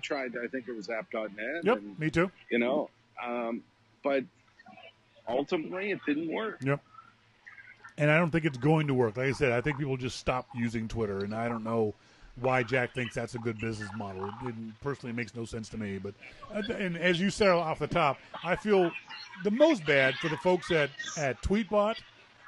C: tried, I think it was app.net.
A: Yep,
C: and,
A: me too.
C: But ultimately it didn't work.
A: Yep. And I don't think it's going to work. Like I said, I think people just stop using Twitter, and I don't know why Jack thinks that's a good business model. It personally makes no sense to me. But and as you said off the top, I feel the most bad for the folks at Tweetbot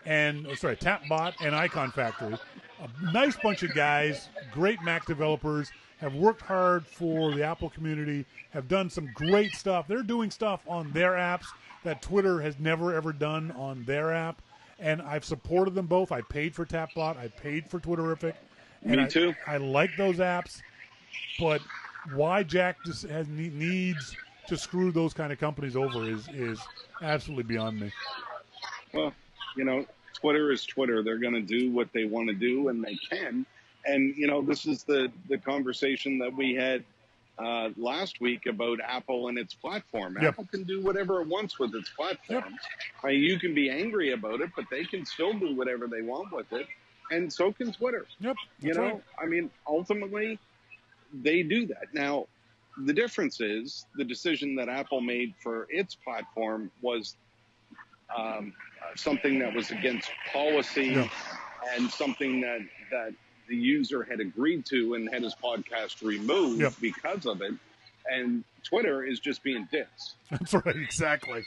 A: Tapbot and Icon Factory. A nice bunch of guys, great Mac developers, have worked hard for the Apple community, have done some great stuff. They're doing stuff on their apps that Twitter has never, ever done on their app. And I've supported them both. I paid for Tapbot. I paid for Twitterific.
C: Me too.
A: I like those apps. But why Jack just needs to screw those kind of companies over is absolutely beyond me.
C: Well, Twitter is Twitter. They're going to do what they want to do, and they can. And, this is the conversation that we had last week about Apple and its platform.
A: Yep.
C: Apple can do whatever it wants with its platform.
A: Yep.
C: You can be angry about it, but they can still do whatever they want with it. And so can Twitter.
A: Yep.
C: Right. I mean, ultimately, they do that. Now, the difference is the decision that Apple made for its platform was something that was against policy and something that the user had agreed to and had his podcast removed because of it. And Twitter is just being dicks.
A: That's right, exactly.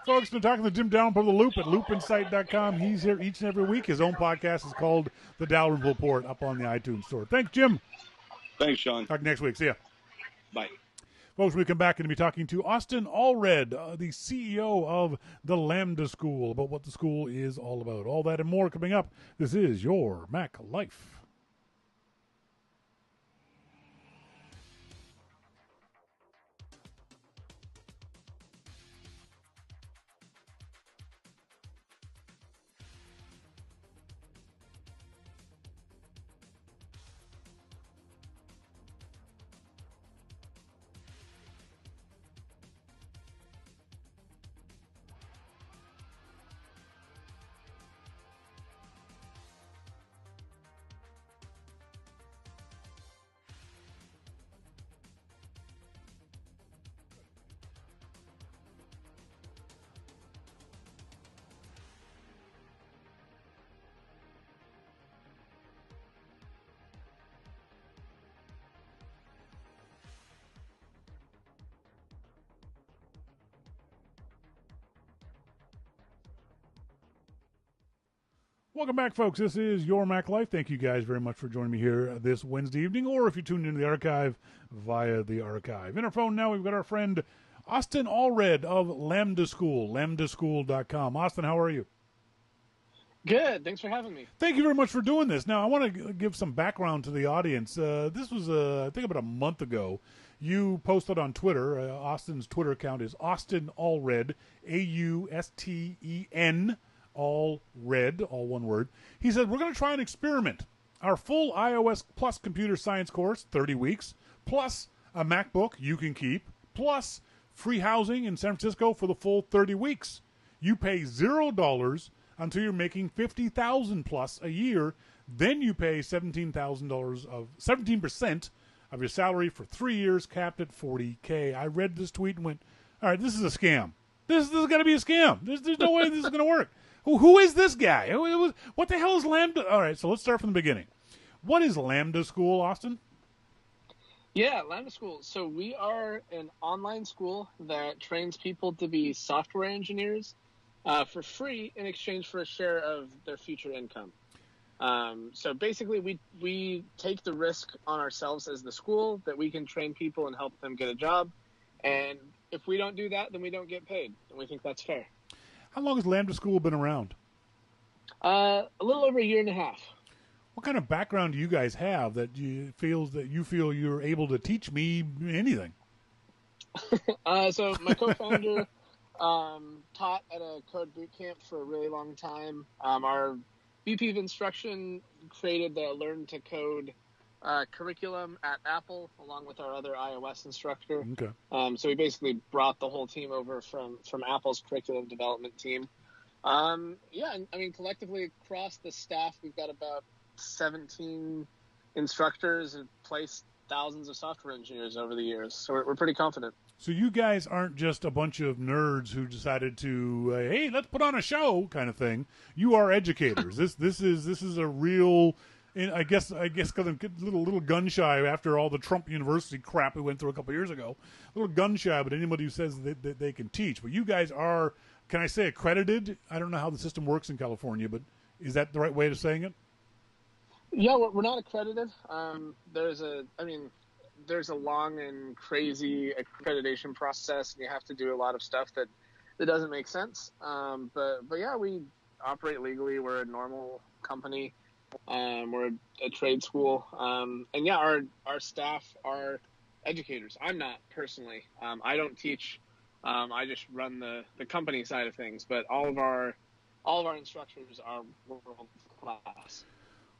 A: Folks, been talking to Jim Dalrymple of The Loop at loopinsight.com. He's here each and every week. His own podcast is called The Dalrymple Report, up on the iTunes store. Thanks, Jim.
C: Thanks, Shawn.
A: Talk next week. See ya.
C: Bye.
A: Folks, when we come back, going to be talking to Austen Allred, the CEO of the Lambda School, about what the school is all about. All that and more coming up. This is your Mac Life. Welcome back, folks. This is Your Mac Life. Thank you guys very much for joining me here this Wednesday evening, or if you tuned into the archive, via the archive. In our phone now, we've got our friend Austen Allred of Lambda School, lambdaschool.com. Austen, how are you?
D: Good. Thanks for having me.
A: Thank you very much for doing this. Now, I want to give some background to the audience. This was, I think, about a month ago. You posted on Twitter. Austen's Twitter account is Austen Allred, Austen, all red, all one word. He said, we're going to try an experiment. Our full iOS plus computer science course, 30 weeks, plus a MacBook you can keep, plus free housing in San Francisco for the full 30 weeks. You pay $0 until you're making $50,000 plus a year. Then you pay $17,000 of 17% of your salary for 3 years, capped at $40K. I read this tweet and went, all right, this is a scam. This is going to be a scam. There's no way this is going to work. Who is this guy? What the hell is Lambda? All right, so let's start from the beginning. What is Lambda School, Austen?
D: Yeah, Lambda School. So we are an online school that trains people to be software engineers for free in exchange for a share of their future income. So basically, we take the risk on ourselves as the school that we can train people and help them get a job. And if we don't do that, then we don't get paid. And we think that's fair.
A: How long has Lambda School been around?
D: A little over a year and a half.
A: What kind of background do you guys have that you feel you're able to teach me anything?
D: So my co-founder taught at a code boot camp for a really long time. Our VP of instruction created the Learn to Code curriculum at Apple, along with our other iOS instructor.
A: Okay.
D: So we basically brought the whole team over from Apple's curriculum development team. Yeah, and I mean, collectively across the staff, we've got about 17 instructors and placed thousands of software engineers over the years. So we're pretty confident. So
A: you guys aren't just a bunch of nerds who decided to, hey, let's put on a show kind of thing. You are educators. This is a real. And I guess because I'm a little gun shy after all the Trump University crap we went through a couple years ago. A little gun shy, but anybody who says that they can teach. But you guys are, can I say, accredited? I don't know how the system works in California, but is that the right way of saying it?
D: Yeah, we're not accredited. There's a long and crazy accreditation process, and you have to do a lot of stuff that doesn't make sense. But yeah, we operate legally. We're a normal company. We're a trade school. And yeah, our staff are educators. I'm not personally. I don't teach. I just run the company side of things. But all of our instructors are world class.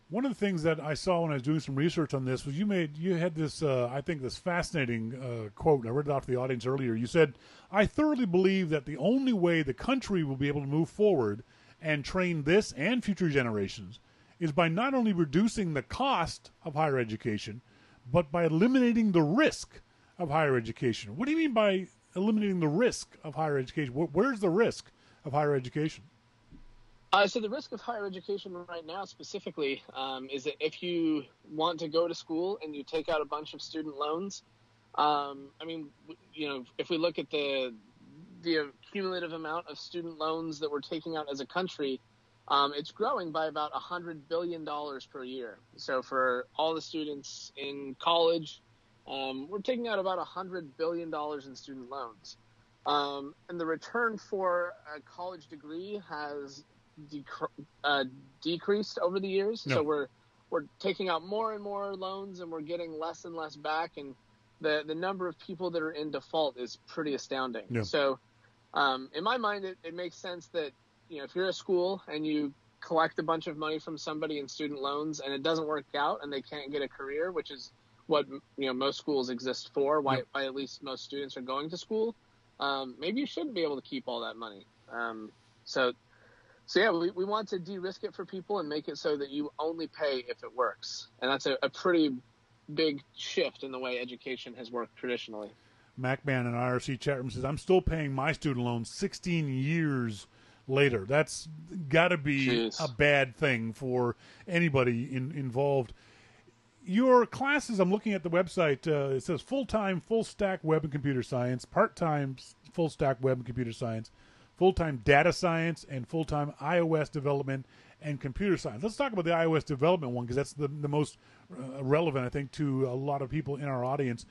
A: One of the things that I saw when I was doing some research on this was you had this, I think, this fascinating quote. I read it out to the audience earlier. You said, "I thoroughly believe that the only way the country will be able to move forward and train this and future generations is by not only reducing the cost of higher education, but by eliminating the risk of higher education." What do you mean by eliminating the risk of higher education? Where's the risk of higher education?
D: So the risk of higher education right now specifically is that if you want to go to school and you take out a bunch of student loans, if we look at the cumulative amount of student loans that we're taking out as a country, it's growing by about $100 billion per year. So for all the students in college, we're taking out about $100 billion in student loans. And the return for a college degree has decreased over the years. No. So we're taking out more and more loans, and we're getting less and less back. And the number of people that are in default is pretty astounding. No. So in my mind, it makes sense that, if you're a school and you collect a bunch of money from somebody in student loans and it doesn't work out and they can't get a career, which is what most schools exist for, why at least most students are going to school, maybe you shouldn't be able to keep all that money. So yeah, we want to de-risk it for people and make it so that you only pay if it works. And that's a pretty big shift in the way education has worked traditionally.
A: MacMan in IRC chat room says, I'm still paying my student loans 16 years later. That's got to be a bad thing for anybody involved. Your classes, I'm looking at the website, it says full-time, full-stack web and computer science, part-time full-stack web and computer science, full-time data science, and full-time iOS development and computer science. Let's talk about the iOS development one, because that's the most relevant, I think, to a lot of people in our audience.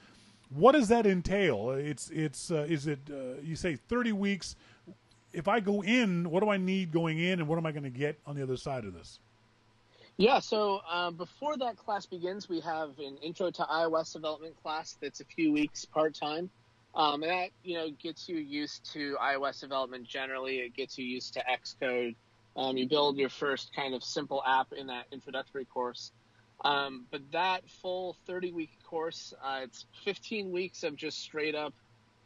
A: What does that entail? Is it you say 30 weeks? If I go in, what do I need going in, and what am I going to get on the other side of this?
D: Yeah, so before that class begins, we have an Intro to iOS Development class that's a few weeks part-time. And that, gets you used to iOS development generally. It gets you used to Xcode. You build your first kind of simple app in that introductory course. But that full 30-week course, it's 15 weeks of just straight-up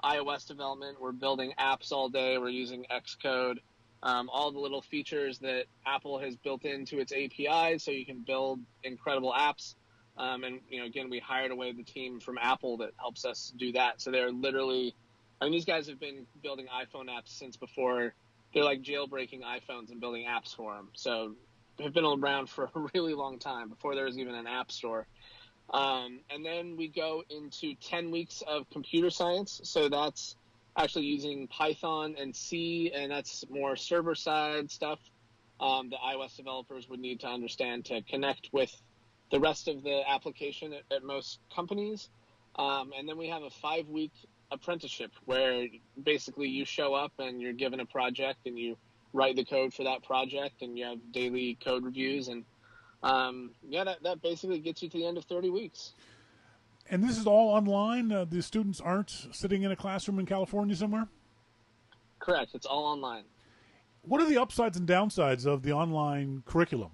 D: iOS development. We're building apps all day. We're using Xcode. All the little features that Apple has built into its APIs so you can build incredible apps. And, again, we hired away the team from Apple that helps us do that. So they're literally, these guys have been building iPhone apps since before. They're like jailbreaking iPhones and building apps for them. So they've been around for a really long time, before there was even an app store. And then we go into 10 weeks of computer science. So that's actually using Python and C, and that's more server-side stuff that iOS developers would need to understand to connect with the rest of the application at most companies. And then we have a 5-week apprenticeship where basically you show up and you're given a project and you write the code for that project, and you have daily code reviews. And that basically gets you to the end of 30 weeks.
A: And this is all online? The students aren't sitting in a classroom in California somewhere?
D: Correct. It's all online.
A: What are the upsides and downsides of the online curriculum?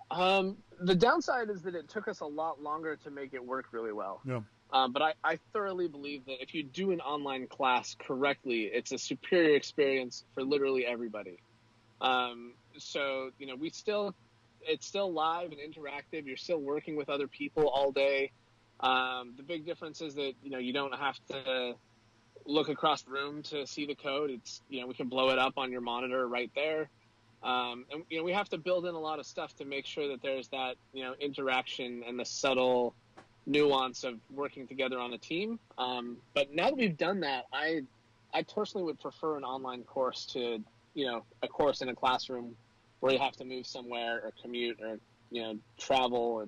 D: The downside is that it took us a lot longer to make it work really well.
A: Yeah.
D: But I thoroughly believe that if you do an online class correctly, it's a superior experience for literally everybody. So, it's still live and interactive. You're still working with other people all day. The big difference is that, you don't have to look across the room to see the code. It's, we can blow it up on your monitor right there. And we have to build in a lot of stuff to make sure that there's that, interaction and the subtle nuance of working together on a team. But now that we've done that, I personally would prefer an online course to, a course in a classroom where you have to move somewhere or commute or, travel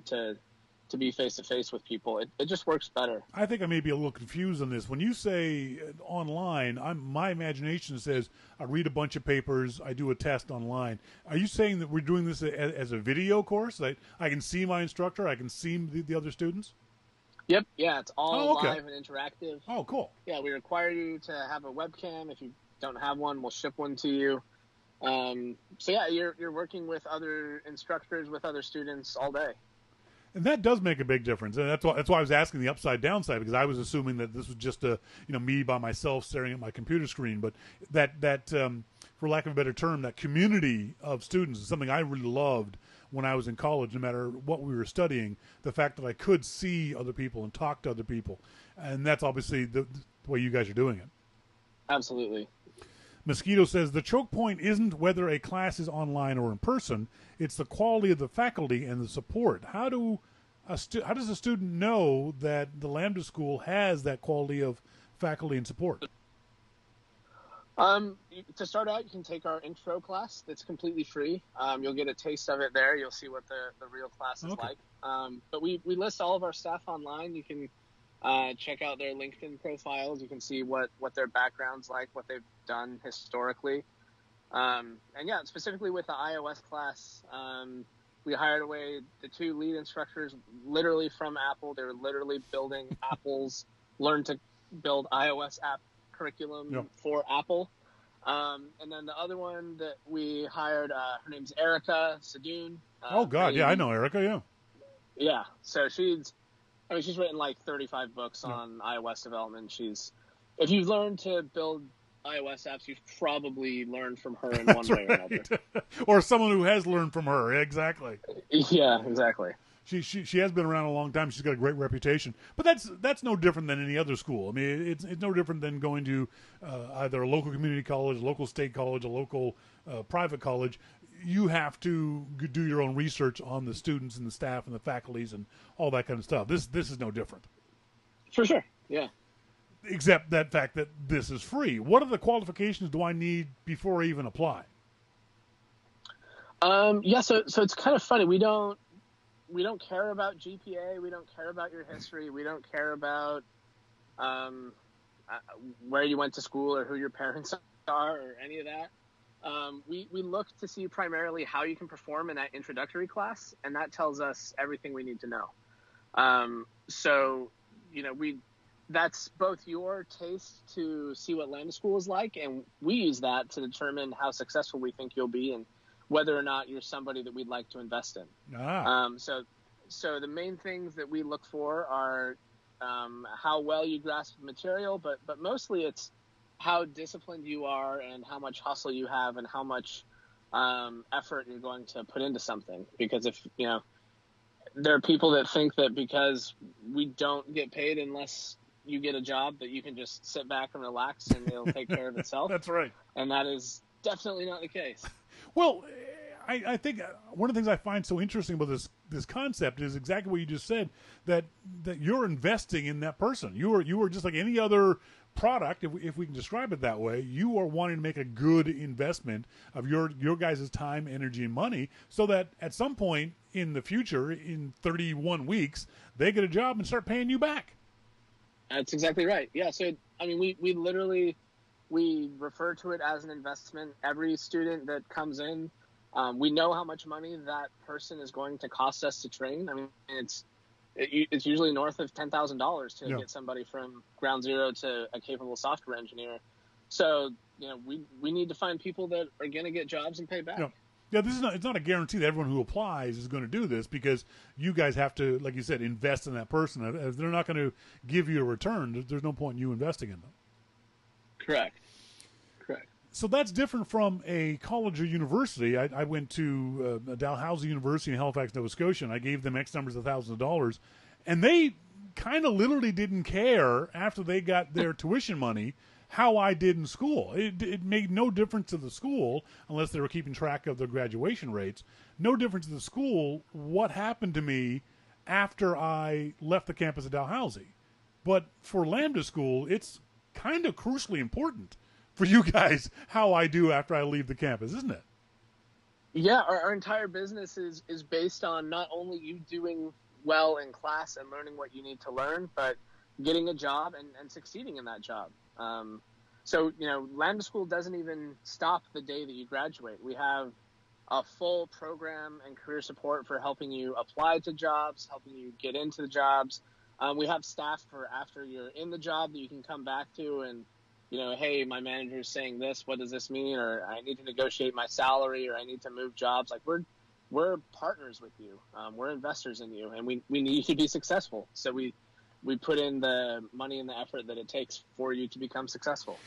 D: to be face-to-face with people. It just works better.
A: I think I may be a little confused on this. When you say online, my imagination says I read a bunch of papers, I do a test online. Are you saying that we're doing this as a video course? I can see my instructor, I can see the other students?
D: Yep. Yeah, it's all live and interactive.
A: Oh, cool.
D: Yeah, we require you to have a webcam. If you don't have one, we'll ship one to you. So yeah, you're working with other instructors, with other students all day.
A: And that does make a big difference, and that's why I was asking the upside downside, because I was assuming that this was just me by myself staring at my computer screen. But that for lack of a better term, that community of students is something I really loved when I was in college. No matter what we were studying, the fact that I could see other people and talk to other people, and that's obviously the way you guys are doing it.
D: Absolutely.
A: Mosquito says the choke point isn't whether a class is online or in person; it's the quality of the faculty and the support. How does a student know that the Lambda school has that quality of faculty and support?
D: To start out, you can take our intro class. That's completely free. You'll get a taste of it there. You'll see what the real class is like. But we list all of our staff online. You can check out their LinkedIn profiles. You can see what their background's like, what they've done historically. And yeah, specifically with the iOS class, we hired away the 2 lead instructors literally from Apple. They were literally building Apple's Learn to Build iOS app curriculum for Apple. And then the other one that we hired, her name's Erica Sadoun.
A: Oh God, yeah, I know Erica, yeah.
D: Yeah, so she's written like 35 books on iOS development. If you've learned to build iOS apps, you've probably learned from her in one way or another.
A: Or someone who has learned from her, exactly.
D: Yeah, exactly.
A: She has been around a long time. She's got a great reputation. But that's no different than any other school. I mean, it's no different than going to either a local community college, a local state college, a local private college. You have to do your own research on the students and the staff and the faculties and all that kind of stuff. This is no different.
D: For sure, yeah.
A: Except that fact that this is free. What are the qualifications do I need before I even apply?
D: Yeah, so it's kind of funny. We don't care about GPA. We don't care about your history. We don't care about where you went to school or who your parents are or any of that. We look to see primarily how you can perform in that introductory class, and that tells us everything we need to know. So, that's both your taste to see what Lambda School is like, and we use that to determine how successful we think you'll be and whether or not you're somebody that we'd like to invest in. So the main things that we look for are how well you grasp the material, but mostly it's how disciplined you are and how much hustle you have and how much effort you're going to put into something. Because if, there are people that think that because we don't get paid unless you get a job, that you can just sit back and relax and it'll take care of itself.
A: That's right.
D: And that is definitely not the case.
A: Well, I think one of the things I find so interesting about this concept is exactly what you just said, that you're investing in that person. You are just like any other product, if we can describe it that way. You are wanting to make a good investment of your guys' time, energy, and money, so that at some point in the future, in 31 weeks, they get a job and start paying you back.
D: That's exactly right. Yeah. So, we literally, we refer to it as an investment. Every student that comes in, we know how much money that person is going to cost us to train. It's usually north of $10,000 to get somebody from ground zero to a capable software engineer. So, we need to find people that are going to get jobs and pay back.
A: Yeah, it's not a guarantee that everyone who applies is going to do this, because you guys have to, like you said, invest in that person. If they're not going to give you a return, there's no point in you investing in them.
D: Correct.
A: So that's different from a college or university. I went to Dalhousie University in Halifax, Nova Scotia, and I gave them X numbers of thousands of dollars, and they kind of literally didn't care after they got their tuition money how I did in school. It made no difference to the school, unless they were keeping track of their graduation rates. No difference to the school what happened to me after I left the campus of Dalhousie. But for Lambda School, it's kind of crucially important for you guys how I do after I leave the campus, isn't it?
D: Yeah, our entire business is based on not only you doing well in class and learning what you need to learn, but getting a job and succeeding in that job. So, Lambda School doesn't even stop the day that you graduate. We have a full program and career support for helping you apply to jobs, helping you get into the jobs. We have staff for after you're in the job that you can come back to and, hey, my manager is saying this, what does this mean? Or I need to negotiate my salary, or I need to move jobs. Like, we're partners with you. We're investors in you, and we need you to be successful. So we put in the money and the effort that it takes for you to become successful.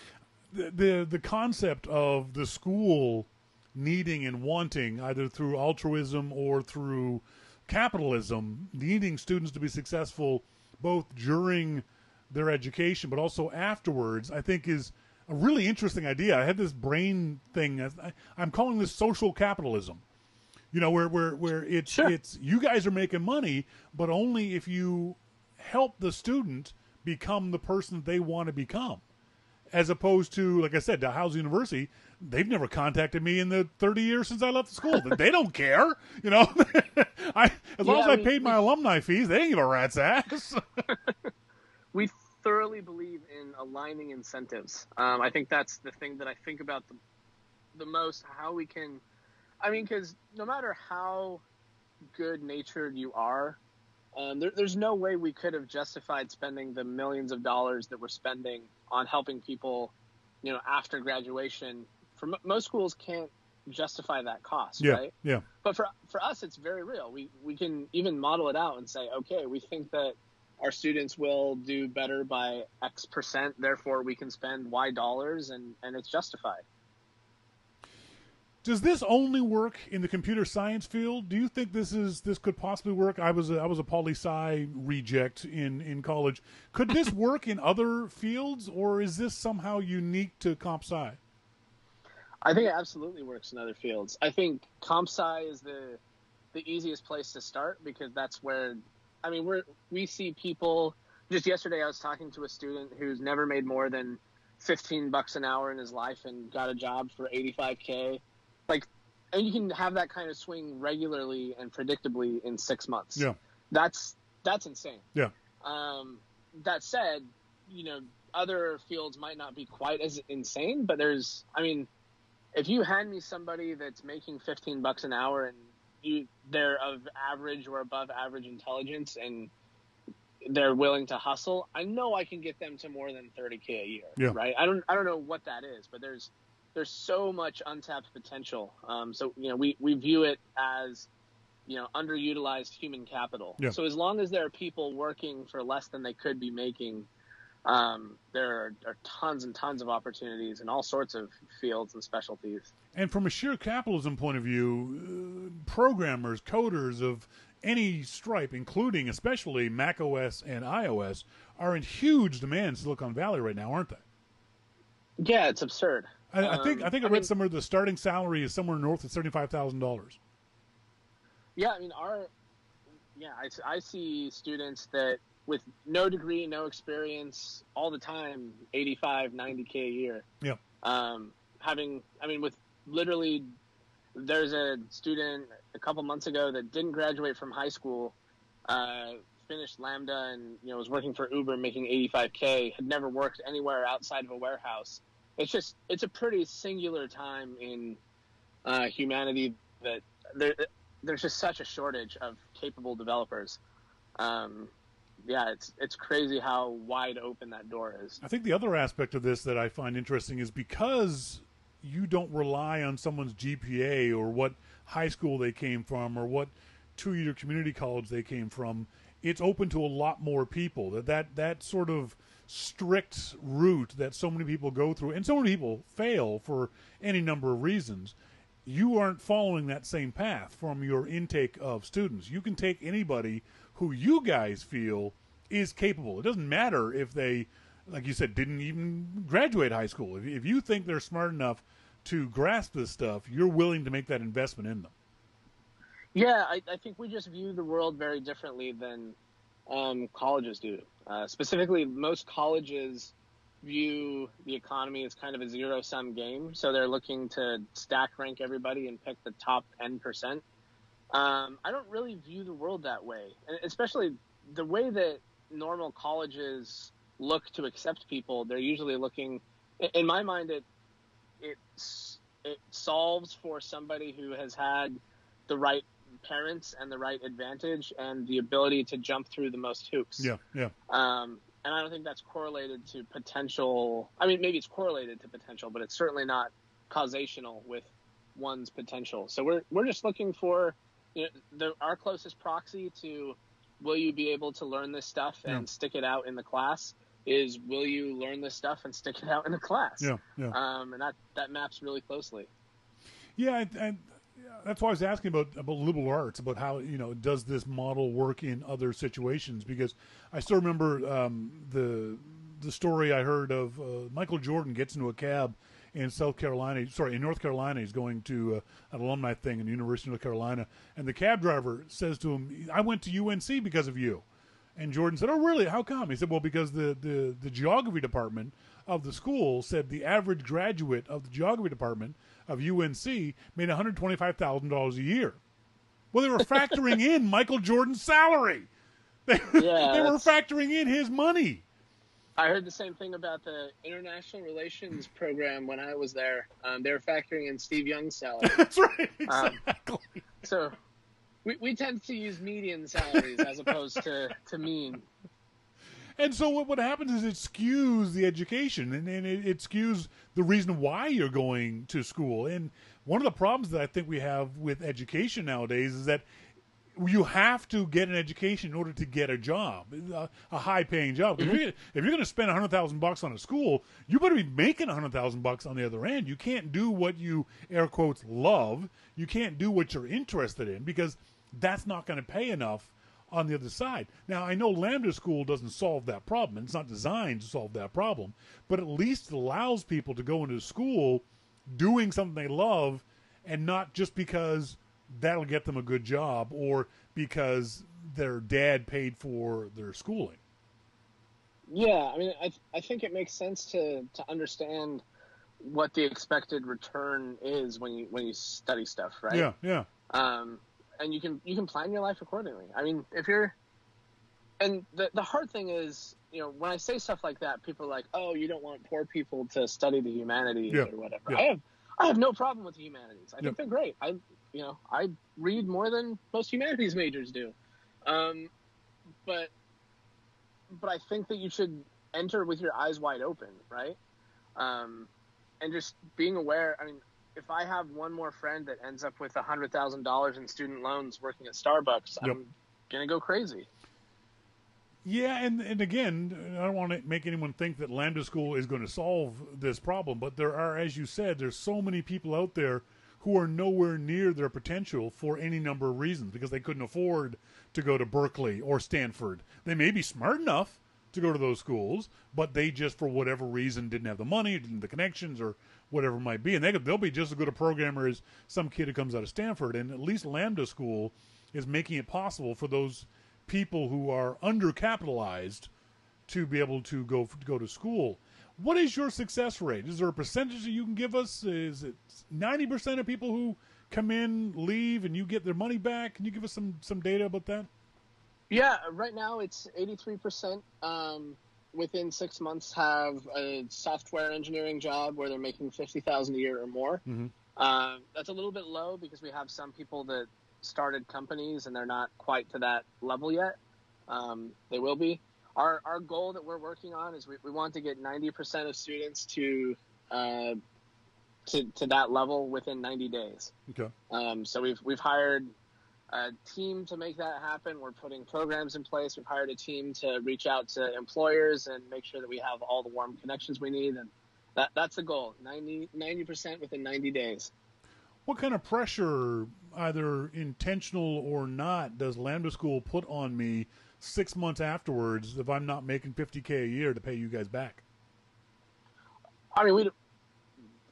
A: The concept of the school needing and wanting, either through altruism or through capitalism, needing students to be successful both during their education but also afterwards, I think is a really interesting idea. I had this brain thing. I'm calling this social capitalism. Where it's
D: Sure.
A: It's you guys are making money, but only if you help the student become the person they want to become, as opposed to, like I said, Dalhousie University. They've never contacted me in the 30 years since I left the school. They don't care, as long as I paid my alumni fees, they ain't give a rat's ass.
D: We thoroughly believe in aligning incentives. I think that's the thing that I think about the most, how we can, because no matter how good-natured you are, there's no way we could have justified spending the millions of dollars that we're spending on helping people, after graduation. For most schools can't justify that cost, right?
A: Yeah.
D: But for us, it's very real. We can even model it out and say, okay, we think that our students will do better by X percent, therefore we can spend Y dollars, and it's justified.
A: Does this only work in the computer science field? Do you think this could possibly work? I was a poli-sci reject in college. Could this work in other fields, or is this somehow unique to comp sci?
D: I think it absolutely works in other fields. I think comp sci is the easiest place to start, because that's where, we see people. Just yesterday I was talking to a student who's never made more than $15 an hour in his life and got a job for $85K. Like, and you can have that kind of swing regularly and predictably in 6 months.
A: Yeah.
D: That's insane.
A: Yeah.
D: That said, other fields might not be quite as insane, but if you hand me somebody that's making $15 an hour and they're of average or above average intelligence and they're willing to hustle, I know I can get them to more than $30K a year.
A: Yeah.
D: Right. I don't know what that is, but there's so much untapped potential. So, we view it as, underutilized human capital.
A: Yeah.
D: So as long as there are people working for less than they could be making, there are tons and tons of opportunities in all sorts of fields and specialties. And
A: from a sheer capitalism point of view, programmers, coders of any stripe, including especially Mac OS and iOS, are in huge demand in Silicon Valley right now, aren't they?
D: Yeah, it's absurd.
A: I think I read somewhere the starting salary is somewhere north of $75,000.
D: Yeah, I see students that with no degree, no experience, all the time, 85, 90K a year.
A: Yeah.
D: With literally, there's a student a couple months ago that didn't graduate from high school, finished Lambda and, was working for Uber making 85K, had never worked anywhere outside of a warehouse. It's a pretty singular time in humanity that there's just such a shortage of capable developers. It's crazy how wide open that door is.
A: I think the other aspect of this that I find interesting is because you don't rely on someone's GPA or what high school they came from or what two-year community college they came from, it's open to a lot more people. That sort of strict route that so many people go through, and so many people fail for any number of reasons, you aren't following that same path from your intake of students. You can take anybody who you guys feel is capable. It doesn't matter if they, like you said, didn't even graduate high school. If you think they're smart enough to grasp this stuff, you're willing to make that investment in them.
D: Yeah, I think we just view the world very differently than colleges do. Specifically, most colleges view the economy as kind of a zero-sum game, so they're looking to stack rank everybody and pick the top 10%. I don't really view the world that way, and especially the way that normal colleges look to accept people. They're usually looking, in my mind, it solves for somebody who has had the right parents and the right advantage and the ability to jump through the most hoops.
A: Yeah.
D: And I don't think that's correlated to potential. I mean, maybe it's correlated to potential, but it's certainly not causational with one's potential. So we're just looking for, our closest proxy to will you be able to learn this stuff and stick it out in the class is will you learn this stuff and stick it out in the class.
A: Yeah.
D: And that maps really closely.
A: Yeah, and that's why I was asking about liberal arts, about how, does this model work in other situations? Because I still remember the story I heard of Michael Jordan gets into a cab in North Carolina. He's going to an alumni thing in the University of North Carolina, and the cab driver says to him, "I went to UNC because of you." And Jordan said, "Oh, really? How come?" He said, "Well, because the geography department of the school said the average graduate of the geography department of UNC made $125,000 a year." Well, they were factoring in Michael Jordan's salary. They were factoring in his money.
D: I heard the same thing about the international relations program when I was there. They were factoring in Steve Young's salary.
A: That's right, exactly.
D: So we tend to use median salaries as opposed to mean.
A: And so what happens is it skews the education, and it skews the reason why you're going to school. And one of the problems that I think we have with education nowadays is that you have to get an education in order to get a job, a high-paying job. Mm-hmm. If you're going to spend $100,000 on a school, you better be making $100,000 on the other end. You can't do what you, air quotes, love. You can't do what you're interested in, because that's not going to pay enough on the other side. Now, I know Lambda School doesn't solve that problem, and it's not designed to solve that problem, but at least it allows people to go into school doing something they love, and not just because that'll get them a good job or because their dad paid for their schooling.
D: Yeah, I mean, I think it makes sense to understand what the expected return is when you study stuff, right?
A: Yeah, yeah.
D: And you can plan your life accordingly. I mean, and the hard thing is, when I say stuff like that, people are like, "Oh, you don't want poor people to study the humanities or whatever."
A: Yeah.
D: I have no problem with the humanities. I think they're great. I read more than most humanities majors do. But I think that you should enter with your eyes wide open, right? And just being aware. I mean, if I have one more friend that ends up with $100,000 in student loans working at Starbucks, I'm gonna go crazy.
A: Yeah, and again, I don't want to make anyone think that Lambda School is going to solve this problem, but there are, as you said, there's so many people out there who are nowhere near their potential for any number of reasons because they couldn't afford to go to Berkeley or Stanford. They may be smart enough to go to those schools, but they just, for whatever reason, didn't have the money, didn't have the connections, or whatever it might be. And they'll be just as good a programmer as some kid who comes out of Stanford. And at least Lambda School is making it possible for those people who are undercapitalized to be able to go to school. What is your success rate? Is there a percentage that you can give us? Is it 90% of people who come in, leave, and you get their money back? Can you give us some data about that?
D: Yeah, right now it's 83%. Within 6 months have a software engineering job where they're making $50,000 a year or more. Mm-hmm. That's a little bit low because we have some people that started companies and they're not quite to that level yet. They will be. Our goal that we're working on is we want to get 90% of students to that level within 90 days.
A: Okay.
D: So we've hired a team to make that happen. We're putting programs in place. We've hired a team to reach out to employers and make sure that we have all the warm connections we need. And that's the goal, 90% within 90 days.
A: What kind of pressure, either intentional or not, does Lambda School put on me 6 months afterwards if I'm not making $50K a year to pay you guys back?
D: I mean,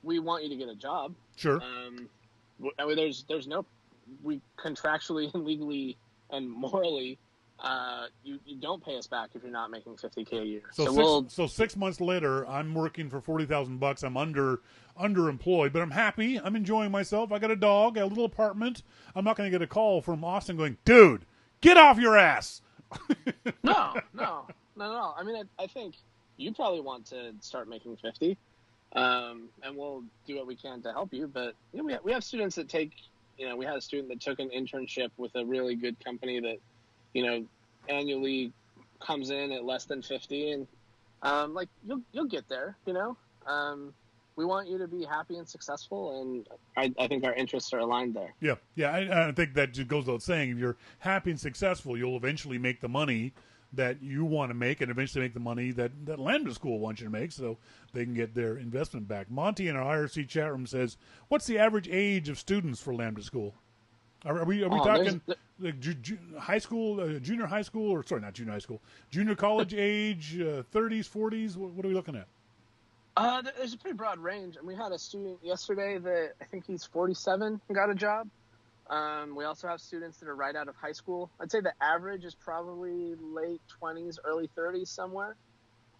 D: we want you to get a job.
A: Sure.
D: I mean, there's no, we contractually and legally and morally, you don't pay us back if you're not making $50K a year.
A: So 6 months later, I'm working for $40,000. I'm underemployed, but I'm happy. I'm enjoying myself. I got a dog, a little apartment. I'm not going to get a call from Austen going, "Dude, get off your ass."
D: No. I mean, I think you probably want to start making 50, and we'll do what we can to help you. But we have students that take. We had a student that took an internship with a really good company that, annually comes in at less than 50, and you'll get there. We want you to be happy and successful, and I think our interests are aligned there.
A: Yeah. I think that just goes without saying. If you're happy and successful, you'll eventually make the money that you want to make, and eventually make the money that Lambda School wants you to make, so they can get their investment back. Monty in our IRC chat room says, "What's the average age of students for Lambda School? Are we talking high school, junior high school, or sorry, not junior high school, junior college age, 30s, 40s? What are we looking at?"
D: There's a pretty broad range, and we had a student yesterday that I think he's 47 and got a job. We also have students that are right out of high school. I'd say the average is probably late 20s, early 30s somewhere.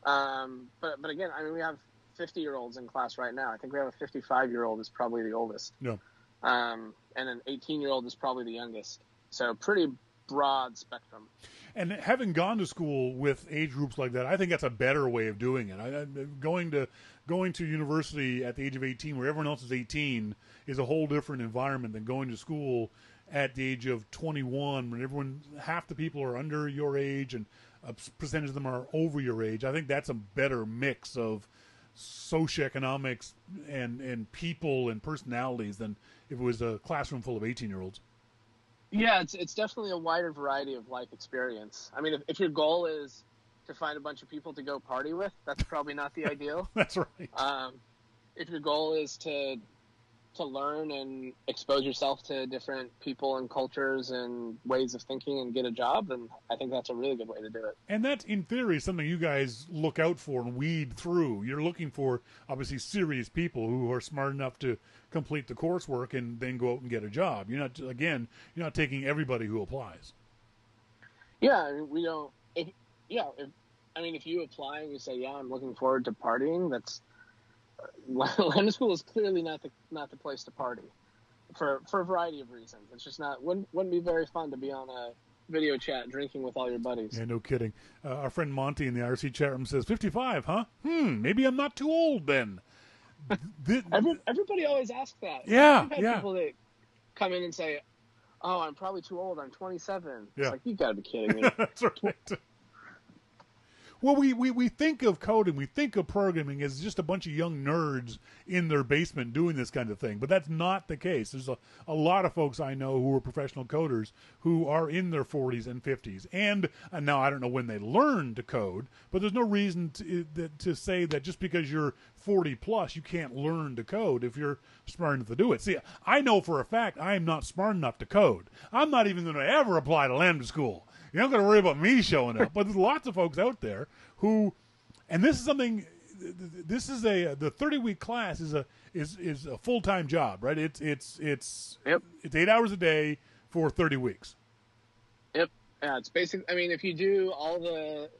D: But again, I mean, we have 50-year-olds in class right now. I think we have a 55-year-old is probably the oldest.
A: Yeah.
D: And an 18-year-old is probably the youngest. So pretty broad spectrum.
A: And having gone to school with age groups like that, I think that's a better way of doing it. Going to university at the age of 18, where everyone else is 18, is a whole different environment than going to school at the age of 21, when half the people are under your age and a percentage of them are over your age. I think that's a better mix of socioeconomics and people and personalities than if it was a classroom full of 18-year-olds.
D: Yeah, it's definitely a wider variety of life experience. I mean, if your goal is to find a bunch of people to go party with, that's probably not the ideal.
A: That's right.
D: If your goal is to learn and expose yourself to different people and cultures and ways of thinking and get a job, then I think that's a really good way to do it.
A: And that, in theory, is something you guys look out for and weed through. You're looking for, obviously, serious people who are smart enough to complete the coursework and then go out and get a job. You're not taking everybody who applies.
D: Yeah, I mean, we don't. If you apply and you say, "Yeah, I'm looking forward to partying," Lambda school is clearly not the place to party for a variety of reasons. It's just wouldn't be very fun to be on a video chat drinking with all your buddies.
A: Yeah, no kidding. Our friend Monty in the IRC chat room says 55, huh? Maybe I'm not too old then.
D: Everybody always asks that.
A: Yeah,
D: We've had people that come in and say, "Oh, I'm probably too old. I'm 27."
A: Yeah.
D: It's like, you got to be kidding me.
A: That's right. Well, we think of coding, we think of programming as just a bunch of young nerds in their basement doing this kind of thing, but that's not the case. There's a lot of folks I know who are professional coders who are in their 40s and 50s, and now I don't know when they learn to code, but there's no reason to say that just because you're 40 plus you can't learn to code if you're smart enough to do it. See, I know for a fact I am not smart enough to code. I'm not even going to ever apply to Lambda school. You're not going to worry about me showing up. But there's lots of folks out there who, and this is something. This is the 30-week class is a full-time job, right? It's 8 hours a day for 30 weeks.
D: Yep. Yeah, it's basic. I mean, if you do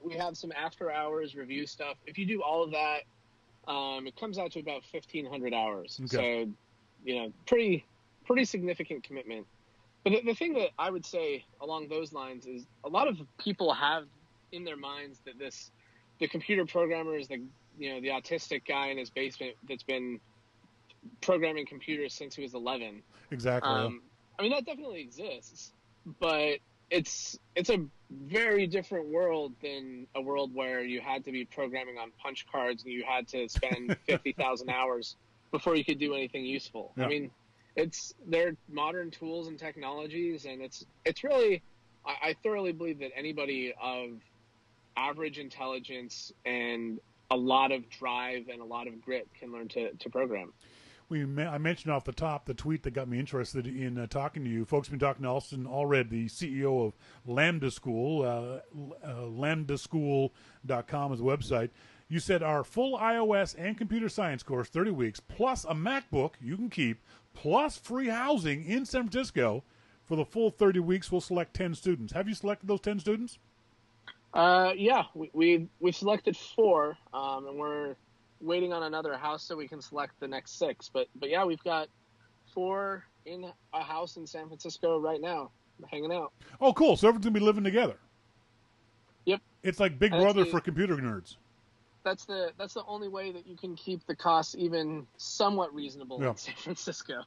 D: we have some after-hours review stuff. If you do all of that, it comes out to about 1,500 hours. Okay. So, pretty significant commitment. But the thing that I would say along those lines is a lot of people have in their minds that the computer programmer is the autistic guy in his basement that's been programming computers since he was 11.
A: Exactly.
D: I mean, that definitely exists, but it's a very different world than a world where you had to be programming on punch cards and you had to spend 50,000 hours before you could do anything useful. Yeah. I mean, they're modern tools and technologies, and it's really, I thoroughly believe that anybody of average intelligence and a lot of drive and a lot of grit can learn to program.
A: I mentioned off the top the tweet that got me interested in talking to you. Folks have been talking to Austen Allred, the CEO of Lambda School. Lambdaschool.com is the website. You said our full iOS and computer science course, 30 weeks, plus a MacBook you can keep, plus free housing in San Francisco for the full 30 weeks. We'll select 10 students. Have you selected those 10 students?
D: Yeah, we've selected 4, and we're waiting on another house so we can select the next 6. But yeah, we've got 4 in a house in San Francisco right now, hanging out.
A: Oh, cool. So everyone's going to be living together.
D: Yep.
A: It's like Big Brother for computer nerds.
D: That's the only way that you can keep the costs even somewhat reasonable in San Francisco.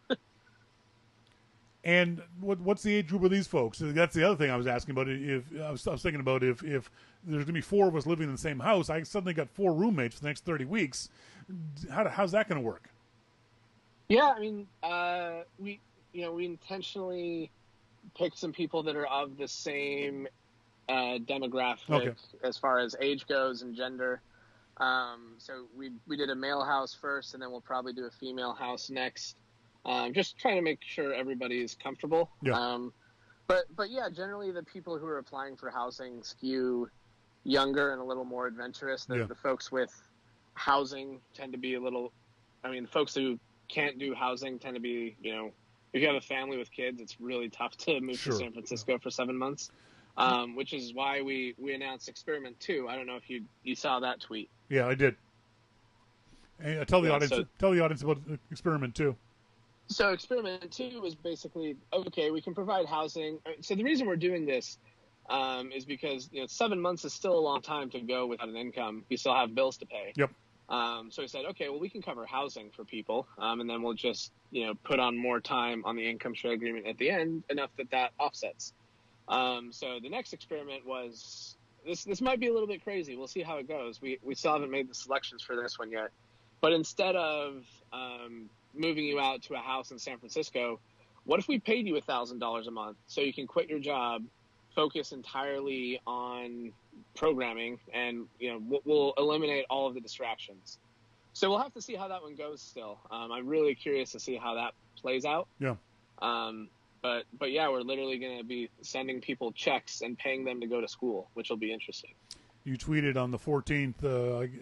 A: And what's the age group of these folks? That's the other thing I was asking about. If I was thinking about if there's going to be 4 of us living in the same house, I suddenly got 4 roommates for the next 30 weeks. How's that going to work?
D: Yeah, I mean, we intentionally picked some people that are of the same demographic as far as age goes and gender. So we did a male house first, and then we'll probably do a female house next. Just trying to make sure everybody is comfortable. Yeah. But yeah, generally the people who are applying for housing skew younger and a little more adventurous. The folks with housing tend to be the folks who can't do housing tend to be, if you have a family with kids, it's really tough to move to San Francisco for 7 months. Which is why we announced Experiment 2. I don't know if you saw that tweet.
A: Yeah, I did. Hey, tell the audience about Experiment 2.
D: So Experiment 2 was basically, we can provide housing. So the reason we're doing this is because 7 months is still a long time to go without an income. We still have bills to pay.
A: Yep.
D: So we said, we can cover housing for people, and then we'll just put on more time on the income share agreement at the end, enough that offsets. So the next experiment was this might be a little bit crazy. We'll see how it goes. We still haven't made the selections for this one yet. But instead of moving you out to a house in San Francisco, what if we paid you $1,000 a month so you can quit your job, focus entirely on programming, and we'll eliminate all of the distractions. So we'll have to see how that one goes still. I'm really curious to see how that plays out. Yeah. But yeah, we're literally going to be sending people checks and paying them to go to school, which will be interesting.
A: You tweeted on the 14th,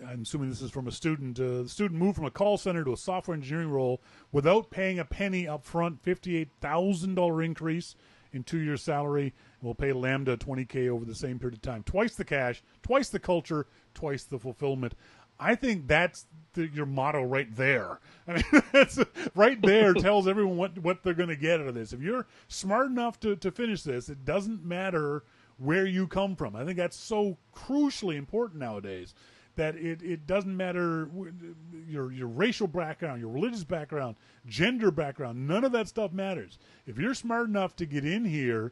A: I'm assuming this is from a student, the student moved from a call center to a software engineering role without paying a penny up front, $58,000 increase in 2 years' salary. We'll pay Lambda $20K over the same period of time. Twice the cash, twice the culture, twice the fulfillment. I think that's your motto right there. I mean, that's right there tells everyone what they're going to get out of this. If you're smart enough to finish this, it doesn't matter where you come from. I think that's so crucially important nowadays, that it doesn't matter your racial background, your religious background, gender background. None of that stuff matters. If you're smart enough to get in here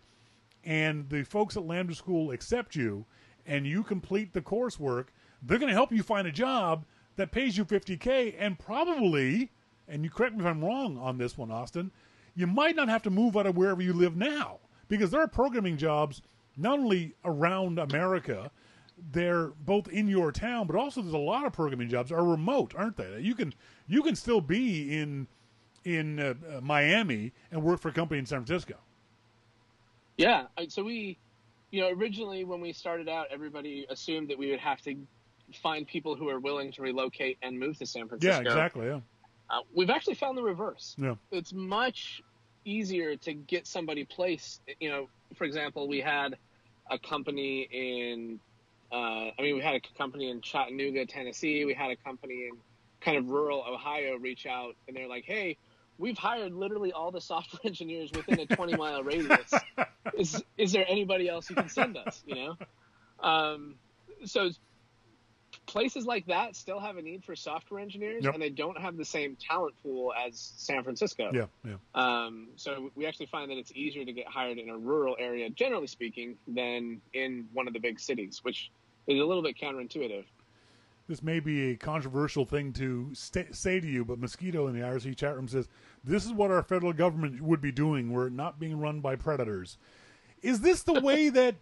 A: and the folks at Lambda School accept you and you complete the coursework, they're going to help you find a job that pays you $50K, and probably, and you correct me if I'm wrong on this one, Austen, you might not have to move out of wherever you live now, because there are programming jobs not only around America, they're both in your town, but also there's a lot of programming jobs are remote, aren't they? You can still be in Miami and work for a company in San Francisco.
D: Yeah, so we, originally when we started out, everybody assumed that we would have to find people who are willing to relocate and move to San Francisco.
A: Yeah, exactly. Yeah.
D: We've actually found the reverse.
A: Yeah.
D: It's much easier to get somebody placed. For example, we had a company in, we had a company in Chattanooga, Tennessee. We had a company in kind of rural Ohio reach out, and they're like, hey, we've hired literally all the software engineers within a 20-mile radius. Is there anybody else you can send us, So places like that still have a need for software engineers,
A: yep.
D: and they don't have the same talent pool as San Francisco.
A: Yeah.
D: So we actually find that it's easier to get hired in a rural area, generally speaking, than in one of the big cities, which is a little bit counterintuitive.
A: This may be a controversial thing to say to you, but Mosquito in the IRC chat room says, this is what our federal government would be doing were it not being run by predators. Is this the way that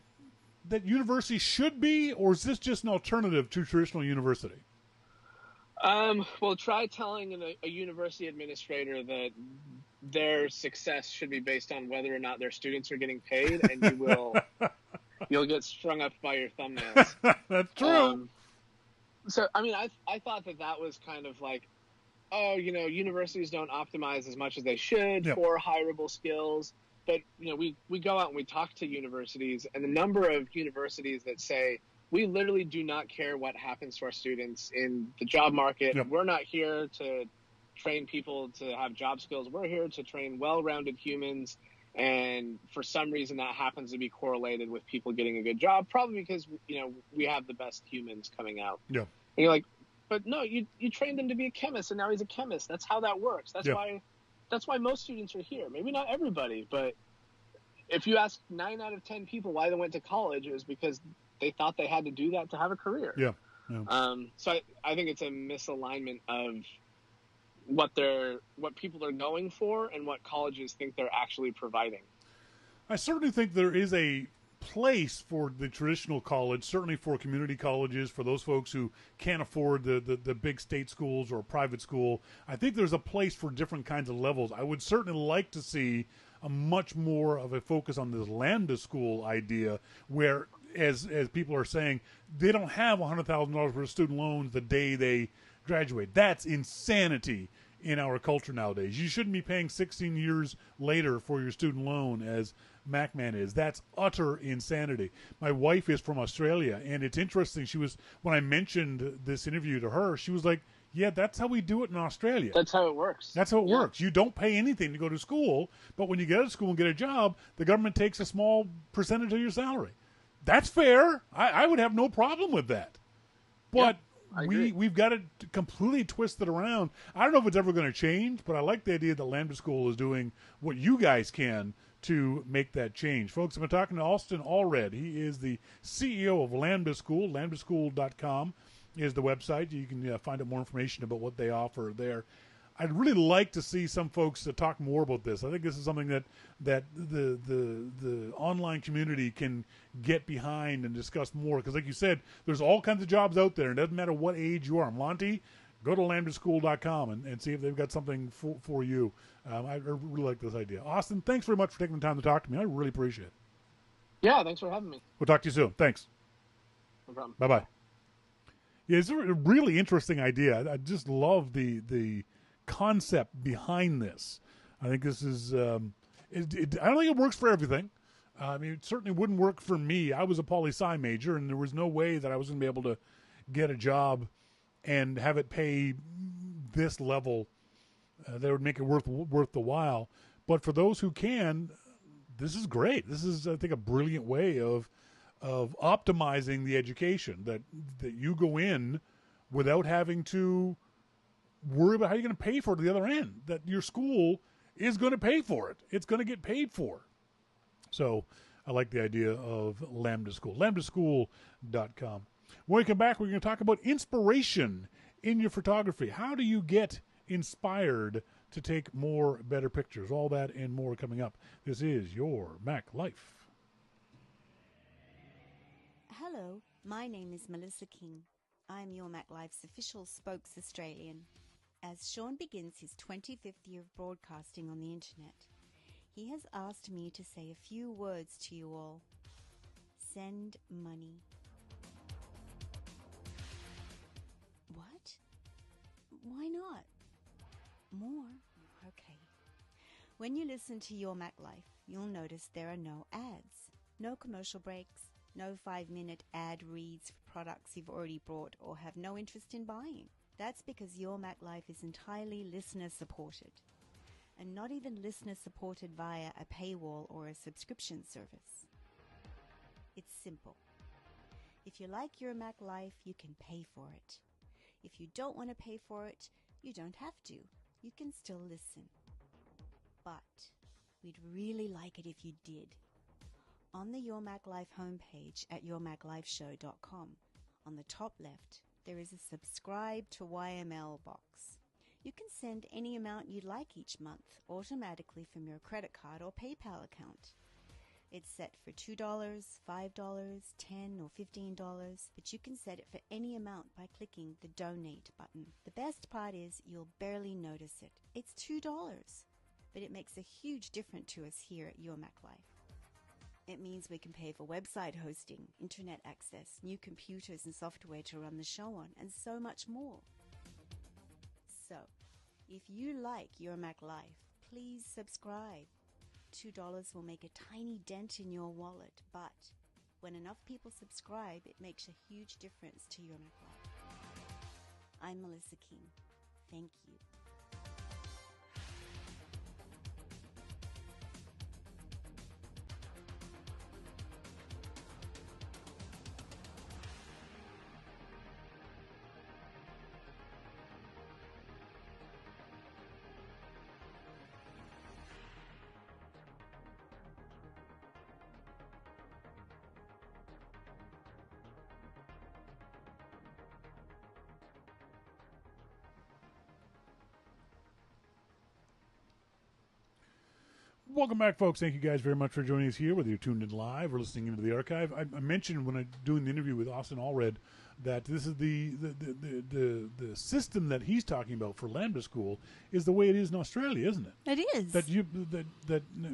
A: university should be, or is this just an alternative to traditional university?
D: Well, try telling a university administrator that their success should be based on whether or not their students are getting paid, and you'll get strung up by your thumbnails.
A: That's true.
D: So, I thought that was kind of like, universities don't optimize as much as they should for hireable skills. But, we go out and we talk to universities, and the number of universities that say, we literally do not care what happens to our students in the job market.
A: Yep.
D: We're not here to train people to have job skills. We're here to train well-rounded humans. And for some reason, that happens to be correlated with people getting a good job, probably because, we have the best humans coming out.
A: Yeah.
D: And you're like, but no, you trained him to be a chemist, and now he's a chemist. That's how that works. That's why most students are here. Maybe not everybody, but if you ask 9 out of 10 people why they went to college, it was because they thought they had to do that to have a career.
A: Yeah.
D: So I think it's a misalignment of what people are going for and what colleges think they're actually providing.
A: I certainly think there is a place for the traditional college, certainly for community colleges, for those folks who can't afford the big state schools or private school. I think there's a place for different kinds of levels. I would certainly like to see a much more of a focus on this Lambda school idea, where, as people are saying, they don't have $100,000 for student loans the day they graduate. That's insanity in our culture nowadays. You shouldn't be paying 16 years later for your student loan, as MacMan is. That's utter insanity. My wife is from Australia, and it's interesting. When I mentioned this interview to her, she was like, yeah, that's how we do it in Australia.
D: That's how it works.
A: That's how it works. You don't pay anything to go to school, but when you get out of school and get a job, the government takes a small percentage of your salary. That's fair. I would have no problem with that. But we've got to completely twist it around. I don't know if it's ever going to change, but I like the idea that Lambda School is doing what you guys can to make that change. Folks, I've been talking to Austen Allred. He is the CEO of Lambda School. Lambdaschool.com is the website. You can find out more information about what they offer there. I'd really like to see some folks talk more about this. I think this is something that the online community can get behind and discuss more. Because like you said, there's all kinds of jobs out there. It doesn't matter what age you are. Monty, go to lambdaschool.com and see if they've got something for you. I really like this idea. Austen, thanks very much for taking the time to talk to me. I really appreciate it.
D: Yeah, thanks for having me.
A: We'll talk to you soon. Thanks.
D: No problem.
A: Bye-bye. Yeah, it's a really interesting idea. I just love the concept behind this. I think this is I don't think it works for everything. It certainly wouldn't work for me. I was a poli-sci major, and there was no way that I was going to be able to get a job and have it pay this level, that would make it worth the while. But for those who can, this is great. This is, I think, a brilliant way of optimizing the education, that you go in without having to worry about how you're going to pay for it at the other end, that your school is going to pay for it. It's going to get paid for. So I like the idea of Lambda School. LambdaSchool.com. When we come back, we're going to talk about inspiration in your photography. How do you get inspired to take more, better pictures? All that and more coming up. This is Your Mac Life.
E: Hello, my name is Melissa King. I'm Your Mac Life's official spokes Australian. As Shawn begins his 25th year of broadcasting on the internet, he has asked me to say a few words to you all. Send money. What? Why not? More? Okay. When you listen to Your Mac Life, you'll notice there are no ads, no commercial breaks, no 5-minute ad reads for products you've already bought or have no interest in buying. That's because Your Mac Life is entirely listener-supported, and not even listener-supported via a paywall or a subscription service. It's simple. If you like Your Mac Life, you can pay for it. If you don't want to pay for it, you don't have to. You can still listen. But we'd really like it if you did. On the Your Mac Life homepage at yourmaclifeshow.com, on the top left, there is a subscribe to YML box. You can send any amount you'd like each month automatically from your credit card or PayPal account. It's set for $2, $5, $10 or $15, but you can set it for any amount by clicking the donate button. The best part is you'll barely notice it. It's $2, but it makes a huge difference to us here at Your Mac Life. It means we can pay for website hosting, internet access, new computers and software to run the show on, and so much more. So, if you like Your Mac Life, please subscribe. $2 will make a tiny dent in your wallet, but when enough people subscribe, it makes a huge difference to Your Mac Life. I'm Melissa King. Thank you.
A: Welcome back, folks. Thank you guys very much for joining us here, whether you're tuned in live or listening into the archive. I mentioned when I doing the interview with Austen Allred that this is the system that he's talking about for Lambda School is the way it is in Australia, isn't it?
B: It is.
A: That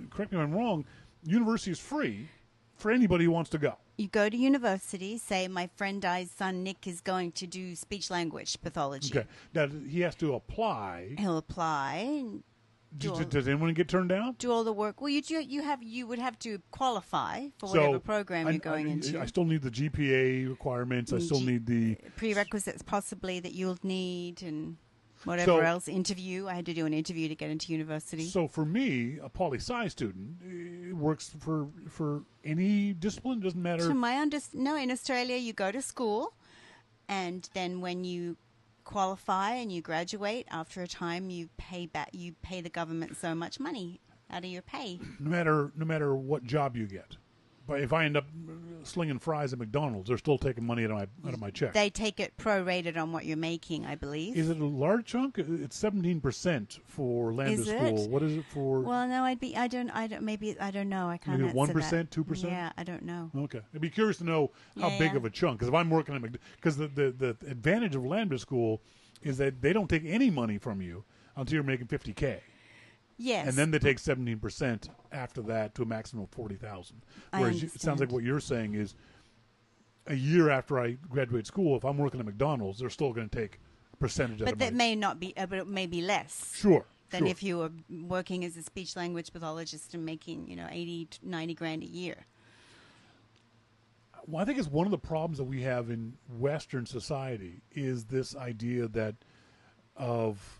A: correct me if I'm wrong, university is free for anybody who wants to go.
B: You go to university, say my friend I's son Nick is going to do speech-language pathology.
A: Okay. Now, he has to apply.
B: He'll apply.
A: Does anyone get turned down?
B: Do all the work. Well, you would have to qualify for whatever program you're going into.
A: I still need the GPA requirements. I still need the
B: prerequisites possibly that you'll need and whatever else. Interview. I had to do an interview to get into university.
A: So for me, a poli-sci student, it works for any discipline. Doesn't matter.
B: To my no, in Australia you go to school, and then when you qualify and you graduate, after a time you pay the government so much money out of your pay. No matter what job you get. But if I end up slinging fries at McDonald's, they're still taking money out of my check. They take it prorated on what you're making, I believe.
A: Is it a large chunk? It's 17% for Lambda School. What is it for?
B: Well, no, I don't know. I can't
A: answer 1%, 2%?
B: Yeah, I don't know.
A: Okay. I'd be curious to know how big of a chunk. Because if I'm working at because the advantage of Lambda School is that they don't take any money from you until you're making $50K.
B: Yes.
A: And then they take 17% after that to a maximum of $40,000. Whereas it sounds like what you're saying is a year after I graduate school, if I'm working at McDonald's, they're still going to take a percentage of it.
B: But that may not be, but it may be less.
A: Sure.
B: Than if you were working as a speech-language pathologist and making, 80 to 90 grand a year.
A: Well, I think it's one of the problems that we have in Western society is this idea that of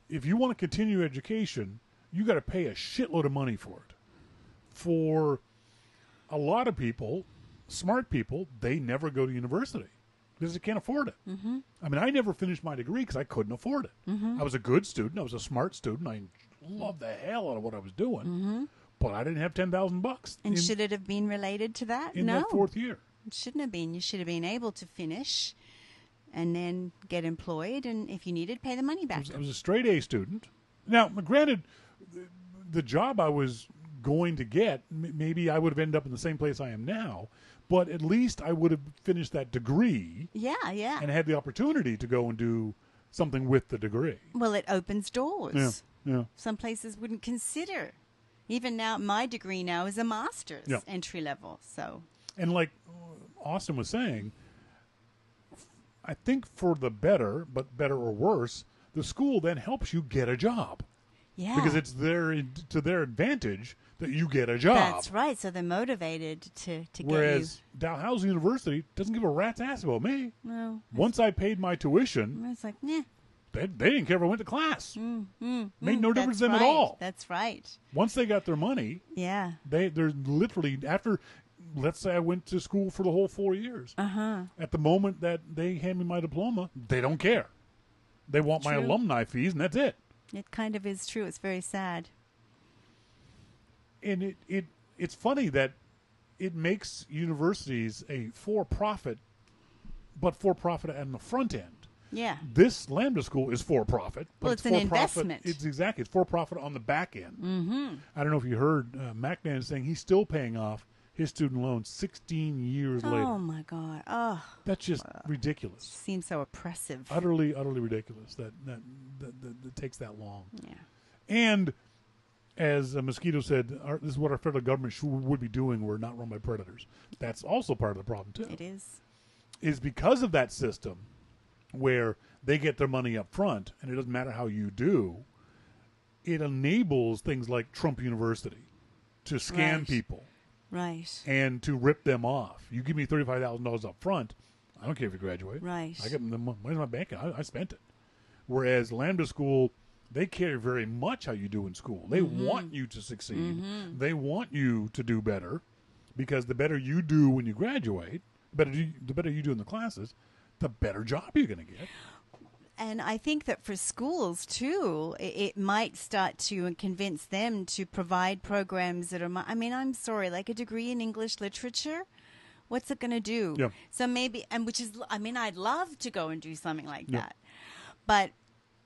A: if you want to continue education, you got to pay a shitload of money for it. For a lot of people, smart people, they never go to university because they can't afford it.
B: Mm-hmm.
A: I mean, I never finished my degree because I couldn't afford it.
B: Mm-hmm.
A: I was a good student. I was a smart student. I loved the hell out of what I was doing.
B: Mm-hmm.
A: But I didn't have $10,000.
B: And should it have been related to that?
A: In
B: No.
A: that fourth year?
B: It shouldn't have been. You should have been able to finish and then get employed, and if you needed, pay the money back.
A: I was a straight A student. Now, granted, the job I was going to get, maybe I would have ended up in the same place I am now, but at least I would have finished that degree.
B: Yeah.
A: And had the opportunity to go and do something with the degree.
B: Well, it opens doors.
A: Yeah.
B: Some places wouldn't consider. Even now, my degree now is a master's entry level. So,
A: and like Austen was saying, I think for the better, but better or worse, the school then helps you get a job.
B: yeah.
A: Because it's to their advantage that you get a job.
B: That's right. So they're motivated to
A: Whereas Dalhousie University doesn't give a rat's ass about me.
B: get you. No.
A: Once I paid my tuition,
B: It's like, nah.
A: they didn't care if I went to class. Made no difference to them
B: That's
A: at
B: right.
A: all.
B: That's right.
A: Once they got their money,
B: Yeah.
A: they're literally, after, let's say I went to school for the whole 4 years.
B: Uh-huh.
A: At the moment that they hand me my diploma, they don't care. They want my
B: True.
A: alumni fees, and that's it.
B: It kind of is true. It's very sad.
A: And it's funny that it makes universities a for-profit, but for-profit on the front end.
B: Yeah.
A: This Lambda school is for-profit. But
B: Well, it's an
A: for-profit.
B: investment.
A: It's for-profit on the back end.
B: Mm-hmm.
A: I don't know if you heard MacMan saying he's still paying off his student loans 16 years later.
B: Oh, my God. Oh,
A: That's just ridiculous.
B: seems so oppressive.
A: Utterly ridiculous that takes that long.
B: Yeah.
A: And as Mosquito said, this is what our federal government would be doing were it not run by predators. That's also part of the problem, too.
B: It is.
A: Is because of that system where they get their money up front and it doesn't matter how you do, it enables things like Trump University to scam
B: Right.
A: people
B: Right.
A: and to rip them off. You give me $35,000 up front, I don't care if you graduate.
B: Right.
A: I get the money in my bank account. I spent it. Whereas Lambda School, they care very much how you do in school. They want you to succeed. They want you to do better because the better you do when you graduate, the better you do in the classes, the better job you're going to get.
B: And I think that for schools, too, it might start to convince them to provide programs that are, I'm sorry, like a degree in English literature, what's it going to do?
A: Yeah.
B: So maybe, I'd love to go and do something like that. But,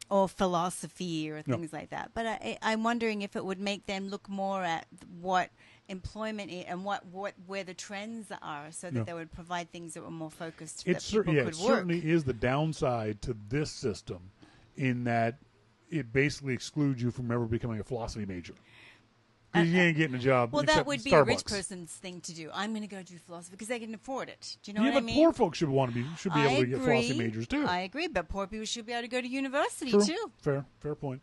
B: or philosophy or things like that. But I'm wondering if it would make them look more at what employment is and where the trends are, so that they would provide things that were more focused that people could
A: it
B: work.
A: certainly is the downside to this system in that it basically excludes you from ever becoming a philosophy major. Because you ain't getting a job.
B: Well, that
A: except
B: would be
A: Starbucks.
B: a rich person's thing to do. I'm going to go do philosophy because they can afford it. Do you know
A: Yeah,
B: what I
A: but
B: mean?
A: poor folks should be able to get philosophy majors too.
B: I agree, but poor people should be able to go to university
A: True.
B: too.
A: Fair point.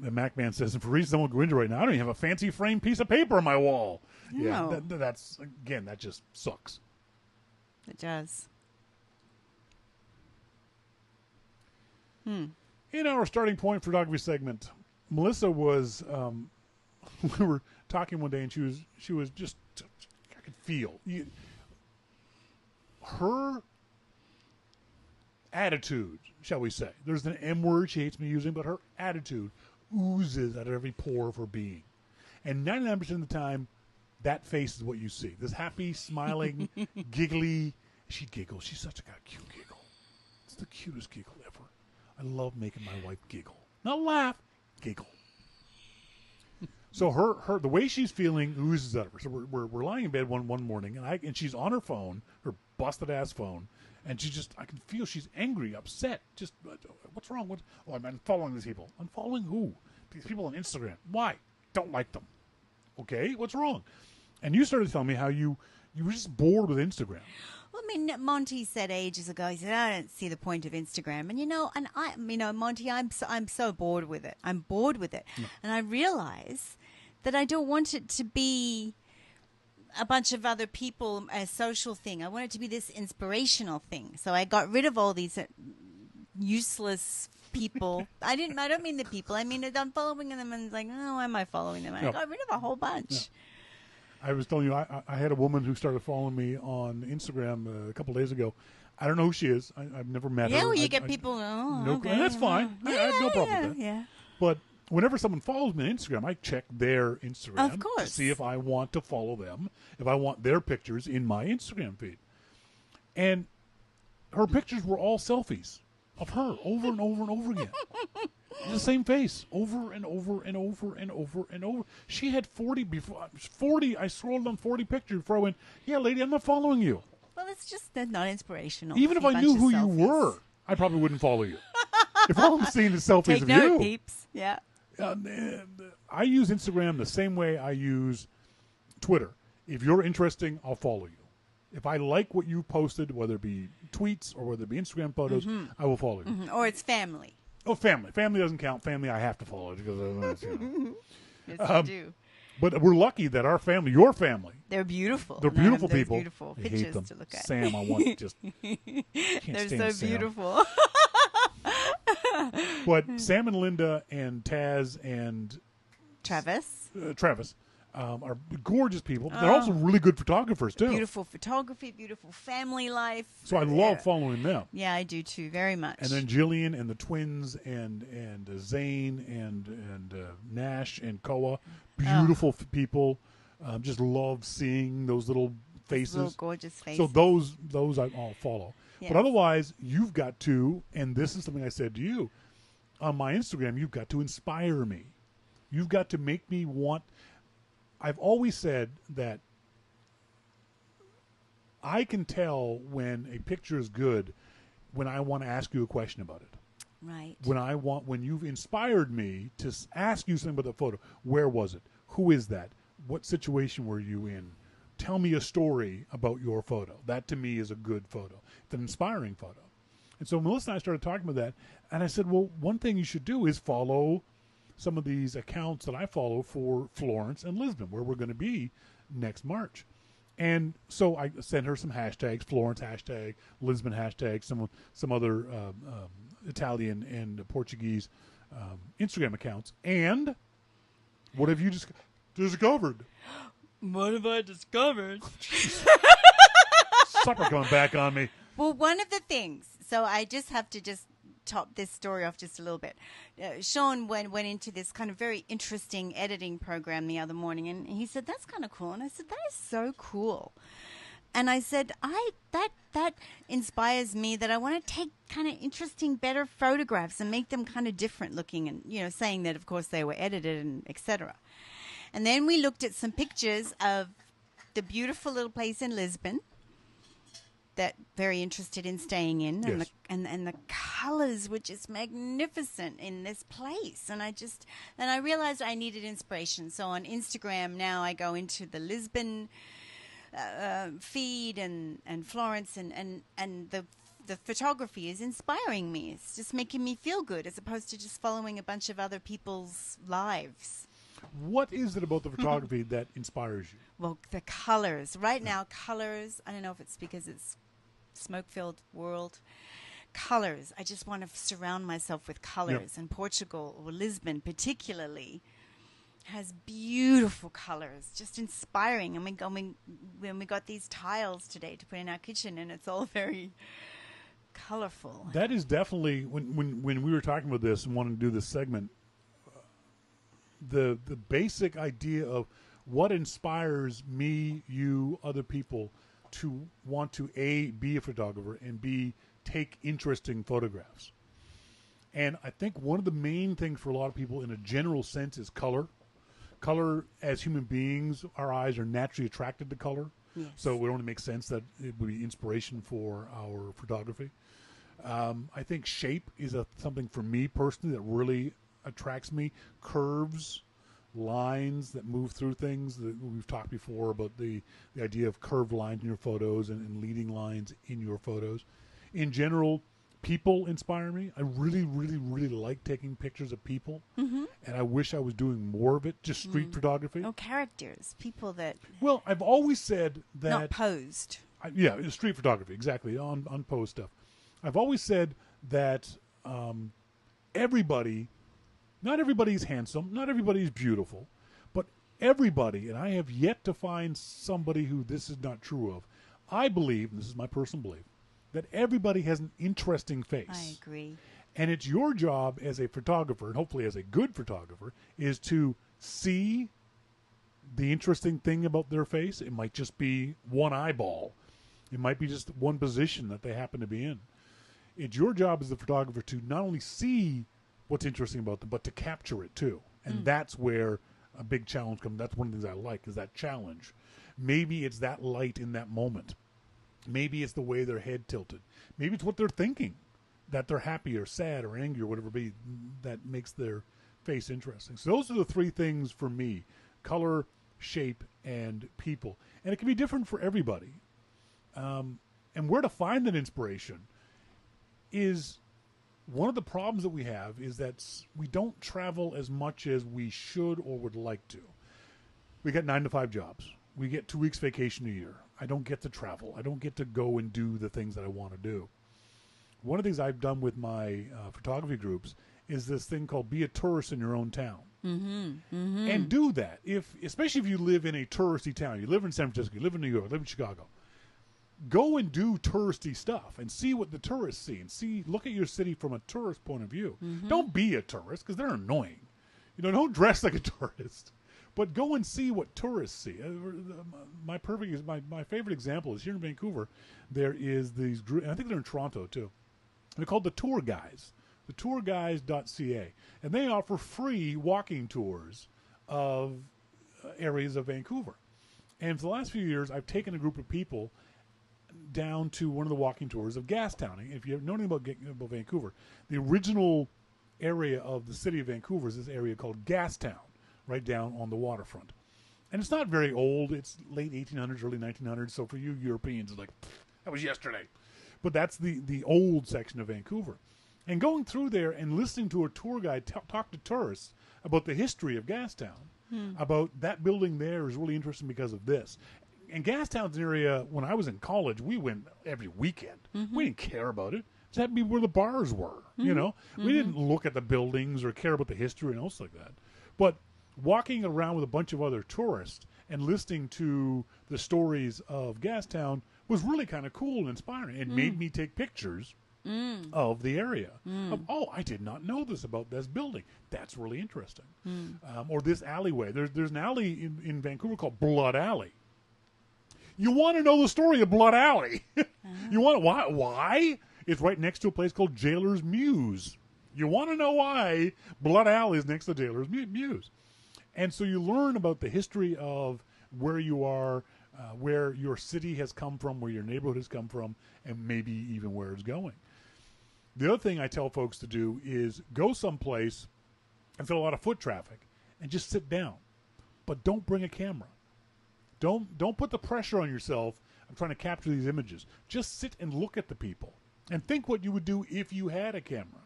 A: The MacMan says, and for reasons I won't go into right now, I don't even have a fancy framed piece of paper on my wall.
B: No.
A: Yeah, that's, again, that just sucks.
B: It does.
A: In our starting point photography segment, Melissa was, we were talking one day and she was just, I could feel her attitude, shall we say. There's an M word she hates me using, but her attitude oozes out of every pore of her being. And 99% of the time, that face is what you see. This happy, smiling, giggly. She giggles. She's such a cute giggle. It's the cutest giggle ever. I love making my wife giggle. Not laugh, giggle. So her the way she's feeling oozes out of her. So we're lying in bed one morning, and she's on her phone, her busted ass phone, and I can feel she's angry, upset. Just what's wrong? I'm unfollowing these people. Unfollowing who? These people on Instagram. Why? Don't like them. Okay, what's wrong? And you started telling me how you were just bored with Instagram.
B: Well, Monty said ages ago, he said, I don't see the point of Instagram. And, Monty, I'm so bored with it. I'm bored with it. And I realize that I don't want it to be a bunch of other people, a social thing. I want it to be this inspirational thing. So I got rid of all these useless people. I don't mean the people. I mean I'm following them and it's like, oh, why am I following them? I got rid of a whole bunch.
A: Yeah. I was telling you, I had a woman who started following me on Instagram a couple days ago. I don't know who she is. I've never met her.
B: Yeah, well, you get people. Okay.
A: That's fine. I have no problem with that.
B: Yeah.
A: But whenever someone follows me on Instagram, I check their Instagram
B: Of course.
A: to see if I want to follow them, if I want their pictures in my Instagram feed. And her pictures were all selfies of her over and over and over again. The same face over and over and over and over and over. She had 40 before 40. I scrolled on 40 pictures before I went, yeah, lady, I'm not following you.
B: Well, it's just not inspirational.
A: Even if I knew who you were, I probably wouldn't follow you. If all I'm seeing is selfies
B: Take
A: of
B: note,
A: you.
B: peeps. Yeah.
A: I use Instagram the same way I use Twitter. If you're interesting, I'll follow you. If I like what you posted, whether it be tweets or whether it be Instagram photos, I will follow you.
B: Or it's family.
A: Oh, family. Family doesn't count. Family I have to follow because
B: Yes, you do.
A: But we're lucky that our family, your family,
B: They're beautiful.
A: they're beautiful
B: Those
A: people.
B: Beautiful
A: I hate
B: pictures
A: them.
B: to look at.
A: Sam, I want just. Can't
B: They're
A: stand
B: so
A: Sam.
B: beautiful.
A: But Sam and Linda and Taz and
B: Travis.
A: Travis are gorgeous people. But they're also really good photographers too.
B: Beautiful photography, beautiful family life.
A: So I love following them.
B: Yeah, I do too, very much.
A: And then Jillian and the twins and Zane and Nash and Koa, beautiful people. Just love seeing those little faces.
B: Little gorgeous faces.
A: So those I all follow.
B: Yes.
A: But otherwise, you've got to, and this is something I said to you, on my Instagram, you've got to inspire me. You've got to make me want. I've always said that I can tell when a picture is good when I want to ask you a question about it.
B: Right.
A: When you've inspired me to ask you something about the photo. Where was it? Who is that? What situation were you in? Tell me a story about your photo. That to me is a good photo. It's an inspiring photo. And so Melissa and I started talking about that, and I said, well, one thing you should do is follow some of these accounts that I follow for Florence and Lisbon, where we're going to be next March. And so I sent her some hashtags, Florence hashtag, Lisbon hashtag, some other Italian and Portuguese Instagram accounts. And what have you discovered?
B: What have I discovered?
A: Supper coming back on me.
B: Well, one of the things, so I just have to top this story off just a little bit. Shawn went into this kind of very interesting editing program the other morning, and he said, that's kind of cool. And I said, that is so cool. And I said, that inspires me that I want to take kind of interesting, better photographs and make them kind of different looking, and, saying that, of course, they were edited and etc. And then we looked at some pictures of the beautiful little place in Lisbon that very interested in staying in, and
A: yes.
B: the colors were just magnificent in this place. And I realized I needed inspiration. So on Instagram now I go into the Lisbon feed and Florence and the photography is inspiring me. It's just making me feel good as opposed to just following a bunch of other people's lives.
A: What is it about the photography that inspires you?
B: Well, the colors. Right now, colors, I don't know if it's because it's smoke-filled world. Colors. I just want to surround myself with colors.
A: Yep.
B: And Portugal, or Lisbon particularly, has beautiful colors, just inspiring. And when we got these tiles today to put in our kitchen, and it's all very colorful.
A: That is definitely, when we were talking about this and wanting to do this segment, the basic idea of what inspires me, you, other people to want to A, be a photographer, and B, take interesting photographs. And I think one of the main things for a lot of people in a general sense is color. Color, as human beings, our eyes are naturally attracted to color.
B: Yes.
A: So it would only make sense that it would be inspiration for our photography. I think shape is something for me personally that really attracts me. Curves, lines that move through things. We've talked before about the idea of curved lines in your photos and leading lines in your photos. In general, People inspire me. I really, really, really like taking pictures of people, and I wish I was doing more of it, just street photography.
B: Oh, characters, people that...
A: Well, I've always said that...
B: Not posed.
A: Yeah, street photography, exactly, on pose stuff. I've always said that everybody, not everybody's handsome, not everybody's beautiful, but everybody, and I have yet to find somebody who this is not true of, I believe, and this is my personal belief, that everybody has an interesting face.
B: I agree.
A: And it's your job as a photographer, and hopefully as a good photographer, is to see the interesting thing about their face. It might just be one eyeball. It might be just one position that they happen to be in. It's your job as a photographer to not only see what's interesting about them, but to capture it too. And that's where a big challenge comes. That's one of the things I like, is that challenge. Maybe it's that light in that moment. Maybe it's the way their head tilted. Maybe it's what they're thinking, that they're happy or sad or angry or whatever it be, that makes their face interesting. So those are the three things for me: color, shape, and people. And it can be different for everybody. And where to find that inspiration is one of the problems that we have, is that we don't travel as much as we should or would like to. We got 9-to-5 jobs. We get 2 weeks vacation a year. I don't get to travel. I don't get to go and do the things that I want to do. One of the things I've done with my photography groups is this thing called be a tourist in your own town. And do that. Especially if you live in a touristy town. You live in San Francisco, you live in New York, live in Chicago. Go and do touristy stuff and see what the tourists see, and look at your city from a tourist point of view. Don't be a tourist, because they're annoying. Don't dress like a tourist. But go and see what tourists see. My favorite example is here in Vancouver. There is these groups, and I think they're in Toronto too. They're called the Tour Guys, the tourguys.ca, and they offer free walking tours of areas of Vancouver. And for the last few years, I've taken a group of people down to one of the walking tours of Gastown. If you know anything about Vancouver, the original area of the city of Vancouver is this area called Gastown, right down on the waterfront. And it's not very old. It's late 1800s, early 1900s. So for you Europeans, it's like, that was yesterday. But that's the old section of Vancouver. And going through there and listening to a tour guide talk to tourists about the history of Gastown, about that building there is really interesting because of this. And Gastown's an area, when I was in college, we went every weekend. We didn't care about it. It just happened to be where the bars were, We didn't look at the buildings or care about the history and else like that. But walking around with a bunch of other tourists and listening to the stories of Gastown was really kind of cool and inspiring. It made me take pictures of the area. I did not know this about this building. That's really interesting. Or this alleyway. There's an alley in Vancouver called Blood Alley. You want to know the story of Blood Alley. You want why? It's right next to a place called Jailer's Mews. You want to know why Blood Alley is next to Jailer's Mews. And so you learn about the history of where you are, where your city has come from, where your neighborhood has come from, and maybe even where it's going. The other thing I tell folks to do is go someplace and feel a lot of foot traffic and just sit down. But don't bring a camera. Don't put the pressure on yourself of trying to capture these images. Just sit and look at the people and think what you would do if you had a camera.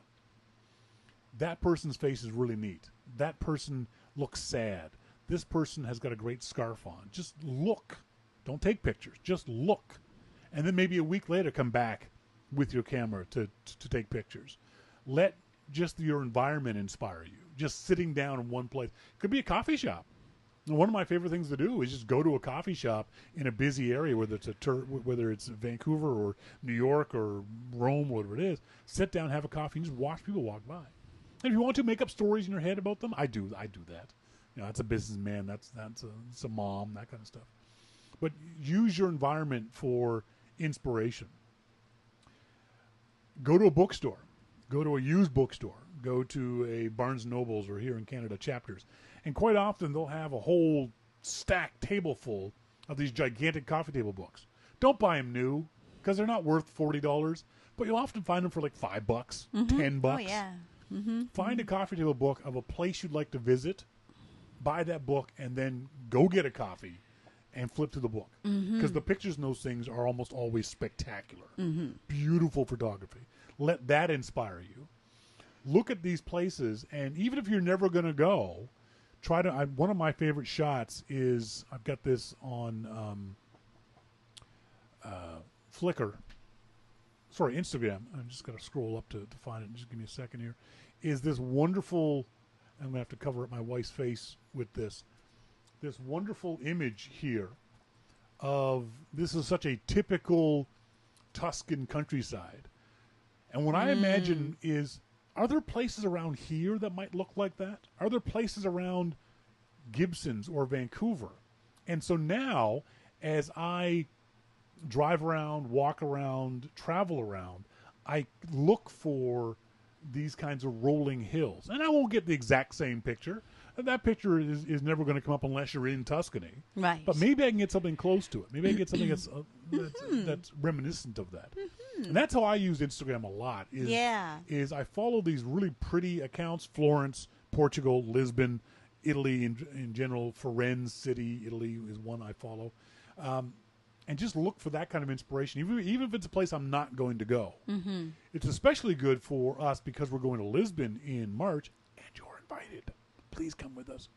A: That person's face is really neat. That person looks sad. This person has got a great scarf on. Just look. Don't take pictures. Just look. And then maybe a week later come back with your camera to take pictures. Let just your environment inspire you. Just sitting down in one place. It could be a coffee shop. And one of my favorite things to do is just go to a coffee shop in a busy area, whether it's Vancouver or New York or Rome, whatever it is. Sit down, have a coffee, and just watch people walk by. And if you want to make up stories in your head about them, I do that. That's a businessman, that's a mom, that kind of stuff. But use your environment for inspiration. Go to a bookstore. Go to a used bookstore. Go to a Barnes & Nobles, or here in Canada, Chapters. And quite often they'll have a whole stacked table full of these gigantic coffee table books. Don't buy them new, because they're not worth $40, but you'll often find them for like $5, $10.
B: Oh, yeah.
A: Find a coffee table book of a place you'd like to visit, buy that book, and then go get a coffee and flip to the book. Because the pictures in those things are almost always spectacular. Beautiful photography. let that inspire you. Look at these places, and even if you're never going to go, try to. One of my favorite shots is, I've got this on Flickr. Sorry, Instagram. I'm just going to scroll up to find it. Just give me a second here. Is this wonderful, I'm going to have to cover up my wife's face with this wonderful image here of, this is such a typical Tuscan countryside. And what I imagine is, are there places around here that might look like that? Are there places around Gibson's or Vancouver? And so now, as I drive around, walk around, travel around, I look for these kinds of rolling hills. And I won't get the exact same picture. That picture is never going to come up unless you're in Tuscany.
B: Right.
A: But maybe I can get something close to it. Maybe I can get something that's reminiscent of that. And that's how I use Instagram a lot. Is I follow these really pretty accounts: Florence, Portugal, Lisbon, Italy in general. Firenze City, Italy is one I follow. And just look for that kind of inspiration, even if it's a place I'm not going to go. Mm-hmm. It's especially good for us because we're going to Lisbon in March, and you're invited. Please come with us.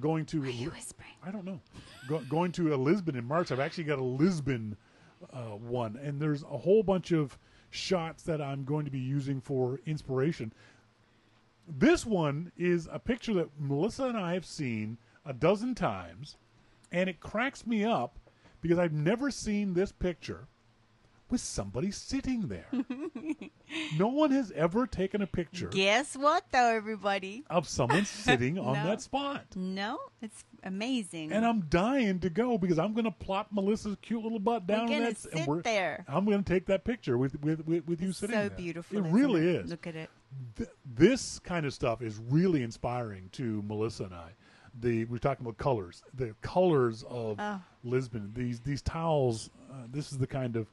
A: Going to,
B: Why are you whispering?
A: I don't know. Going to Lisbon in March. I've actually got a Lisbon one, and there's a whole bunch of shots that I'm going to be using for inspiration. This one is a picture that Melissa and I have seen a dozen times, and it cracks me up because I've never seen this picture with somebody sitting there. No one has ever taken a picture.
B: Guess what, though, everybody?
A: Of someone sitting on that spot.
B: No, it's amazing.
A: And I'm dying to go because I'm going to plop Melissa's cute little butt down.
B: We're going to sit there.
A: I'm going to take that picture with you sitting there.
B: So beautiful.
A: It really is.
B: Look at it.
A: This kind of stuff is really inspiring to Melissa and I. We're talking about colors. The colors of Lisbon. These tiles. This is the kind of.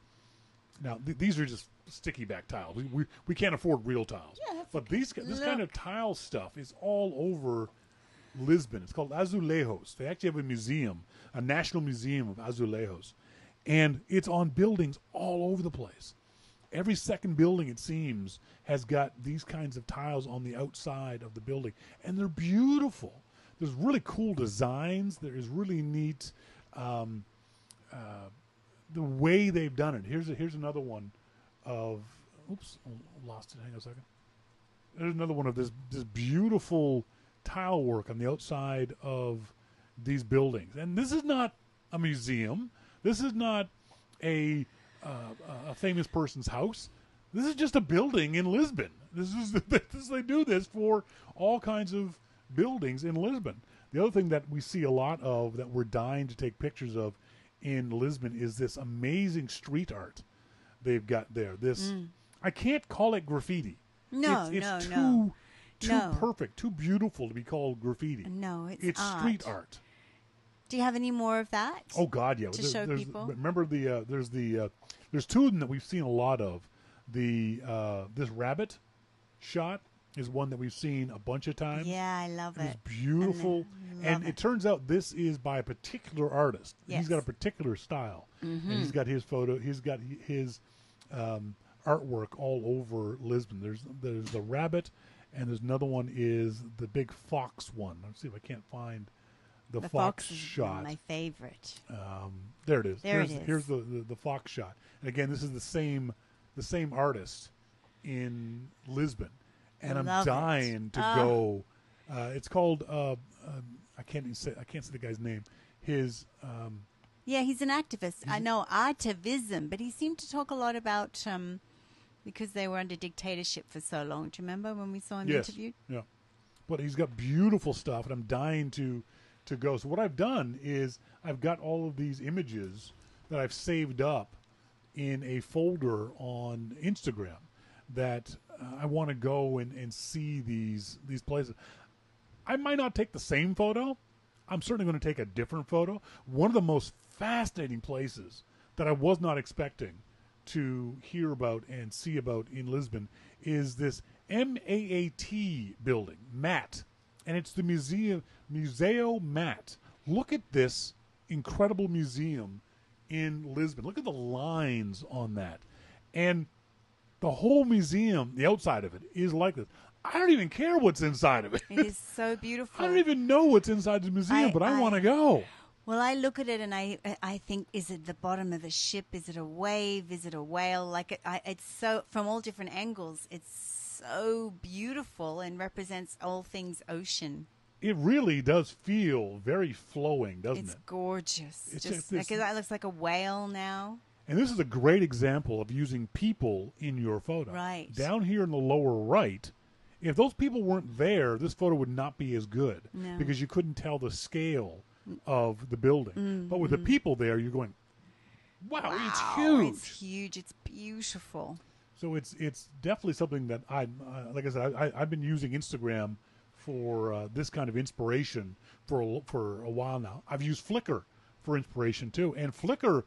A: Now these are just sticky back tiles. We can't afford real tiles. Yeah, but this kind of tile stuff is all over Lisbon. It's called azulejos. They actually have a museum, a national museum of azulejos, and it's on buildings all over the place. Every second building, it seems, has got these kinds of tiles on the outside of the building, and they're beautiful. There's really cool designs. There is really neat the way they've done it. Here's another one of. Oops, lost it. Hang on a second. There's another one of this beautiful tile work on the outside of these buildings. And this is not a museum. This is not a famous person's house. This is just a building in Lisbon. They do this for all kinds of buildings in Lisbon. The other thing that we see a lot of that we're dying to take pictures of in Lisbon is this amazing street art they've got there. I can't call it graffiti. It's too perfect, too beautiful to be called graffiti.
B: No, it's
A: art. Street art.
B: Do you have any more of that?
A: Oh God, yeah.
B: To show people.
A: Remember there's two of them that we've seen a lot of. This rabbit shot is one that we've seen a bunch of times.
B: Yeah, I love it.
A: It's beautiful. And it turns out this is by a particular artist.
B: Yes.
A: He's got a particular style. Mm-hmm. And he's got his photo. He's got his artwork all over Lisbon. There's the rabbit, and there's another one is the big fox one. Let's see if I can't find the fox shot.
B: Is my favorite.
A: There it is.
B: Here's
A: the fox shot. And again, this is the same artist in Lisbon. And I'm dying to go. It's called I can't say the guy's name. His
B: yeah, he's an activist. I know, activism, but he seemed to talk a lot about because they were under dictatorship for so long. Do you remember when we saw him interviewed?
A: Yeah, but he's got beautiful stuff, and I'm dying to go. So what I've done is I've got all of these images that I've saved up in a folder on Instagram that I want to go and see these places. I might not take the same photo. I'm certainly going to take a different photo. One of the most fascinating places that I was not expecting to hear about and see about in Lisbon is this MAAT building, MAT, and it's the Museo MAT. Look at this incredible museum in Lisbon. Look at the lines on that. And The whole museum, the outside of it, is like this. I don't even care what's inside of it.
B: It is so beautiful.
A: I don't even know what's inside the museum, but I want to go.
B: Well, I look at it and I think, is it the bottom of a ship? Is it a wave? Is it a whale? Like it's so, from all different angles, it's so beautiful and represents all things ocean.
A: It really does feel very flowing, doesn't it?
B: It's gorgeous.
A: It's
B: just like, it looks like a whale now.
A: And this is a great example of using people in your photo.
B: Right.
A: Down here in the lower right, if those people weren't there, this photo would not be as good.
B: No.
A: Because you couldn't tell the scale of the building. But with the people there, you're going, wow, it's huge.
B: It's huge. It's beautiful.
A: So it's definitely something that like I said, I've been using Instagram for this kind of inspiration for a while now. I've used Flickr for inspiration too, and Flickr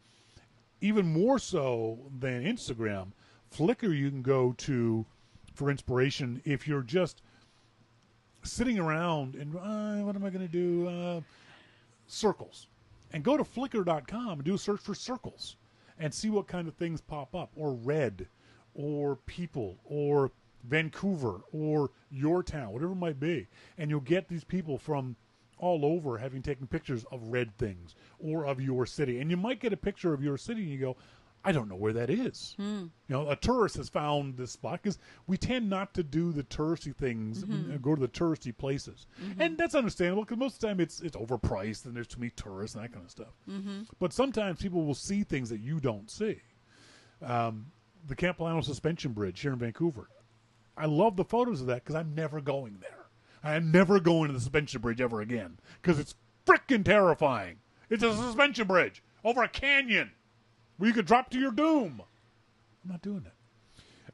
A: even more so than Instagram. Flickr you can go to for inspiration if you're just sitting around and what am I going to do? Circles, and go to Flickr.com and do a search for circles and see what kind of things pop up, or red, or people, or Vancouver, or your town, whatever it might be. And you'll get these people from all over having taken pictures of red things or of your city. And you might get a picture of your city and you go, I don't know where that is. You know, a tourist has found this spot, because we tend not to do the touristy things, go to the touristy places. And that's understandable, because most of the time it's overpriced and there's too many tourists and that kind of stuff. But sometimes people will see things that you don't see. The Capilano Suspension Bridge here in Vancouver. I love the photos of that because I'm never going there. I am never going to the suspension bridge ever again because it's freaking terrifying. It's a suspension bridge over a canyon where you could drop to your doom. I'm not doing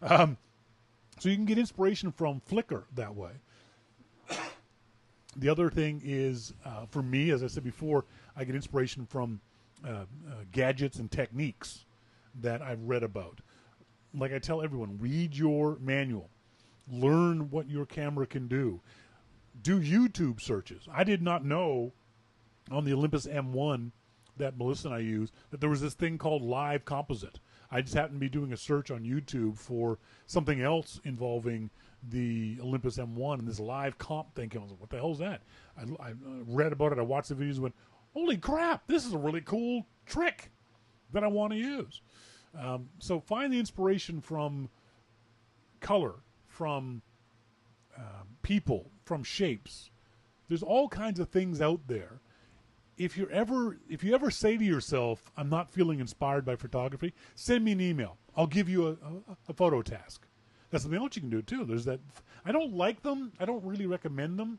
A: that. So you can get inspiration from Flickr that way. The other thing is, for me, as I said before, I get inspiration from gadgets and techniques that I've read about. Like I tell everyone, read your manual. Learn what your camera can do. Do YouTube searches. I did not know on the Olympus M1 that Melissa and I use that there was this thing called live composite. I just happened to be doing a search on YouTube for something else involving the Olympus M1, and this live comp thing came. I was like, what the hell is that? I read about it. I watched the videos and went, holy crap, this is a really cool trick that I want to use. So find the inspiration from color, from people, from shapes. There's all kinds of things out there. If you ever say to yourself, I'm not feeling inspired by photography, send me an email. I'll give you a photo task. That's something else you can do too. There's that. I don't like them. I don't really recommend them.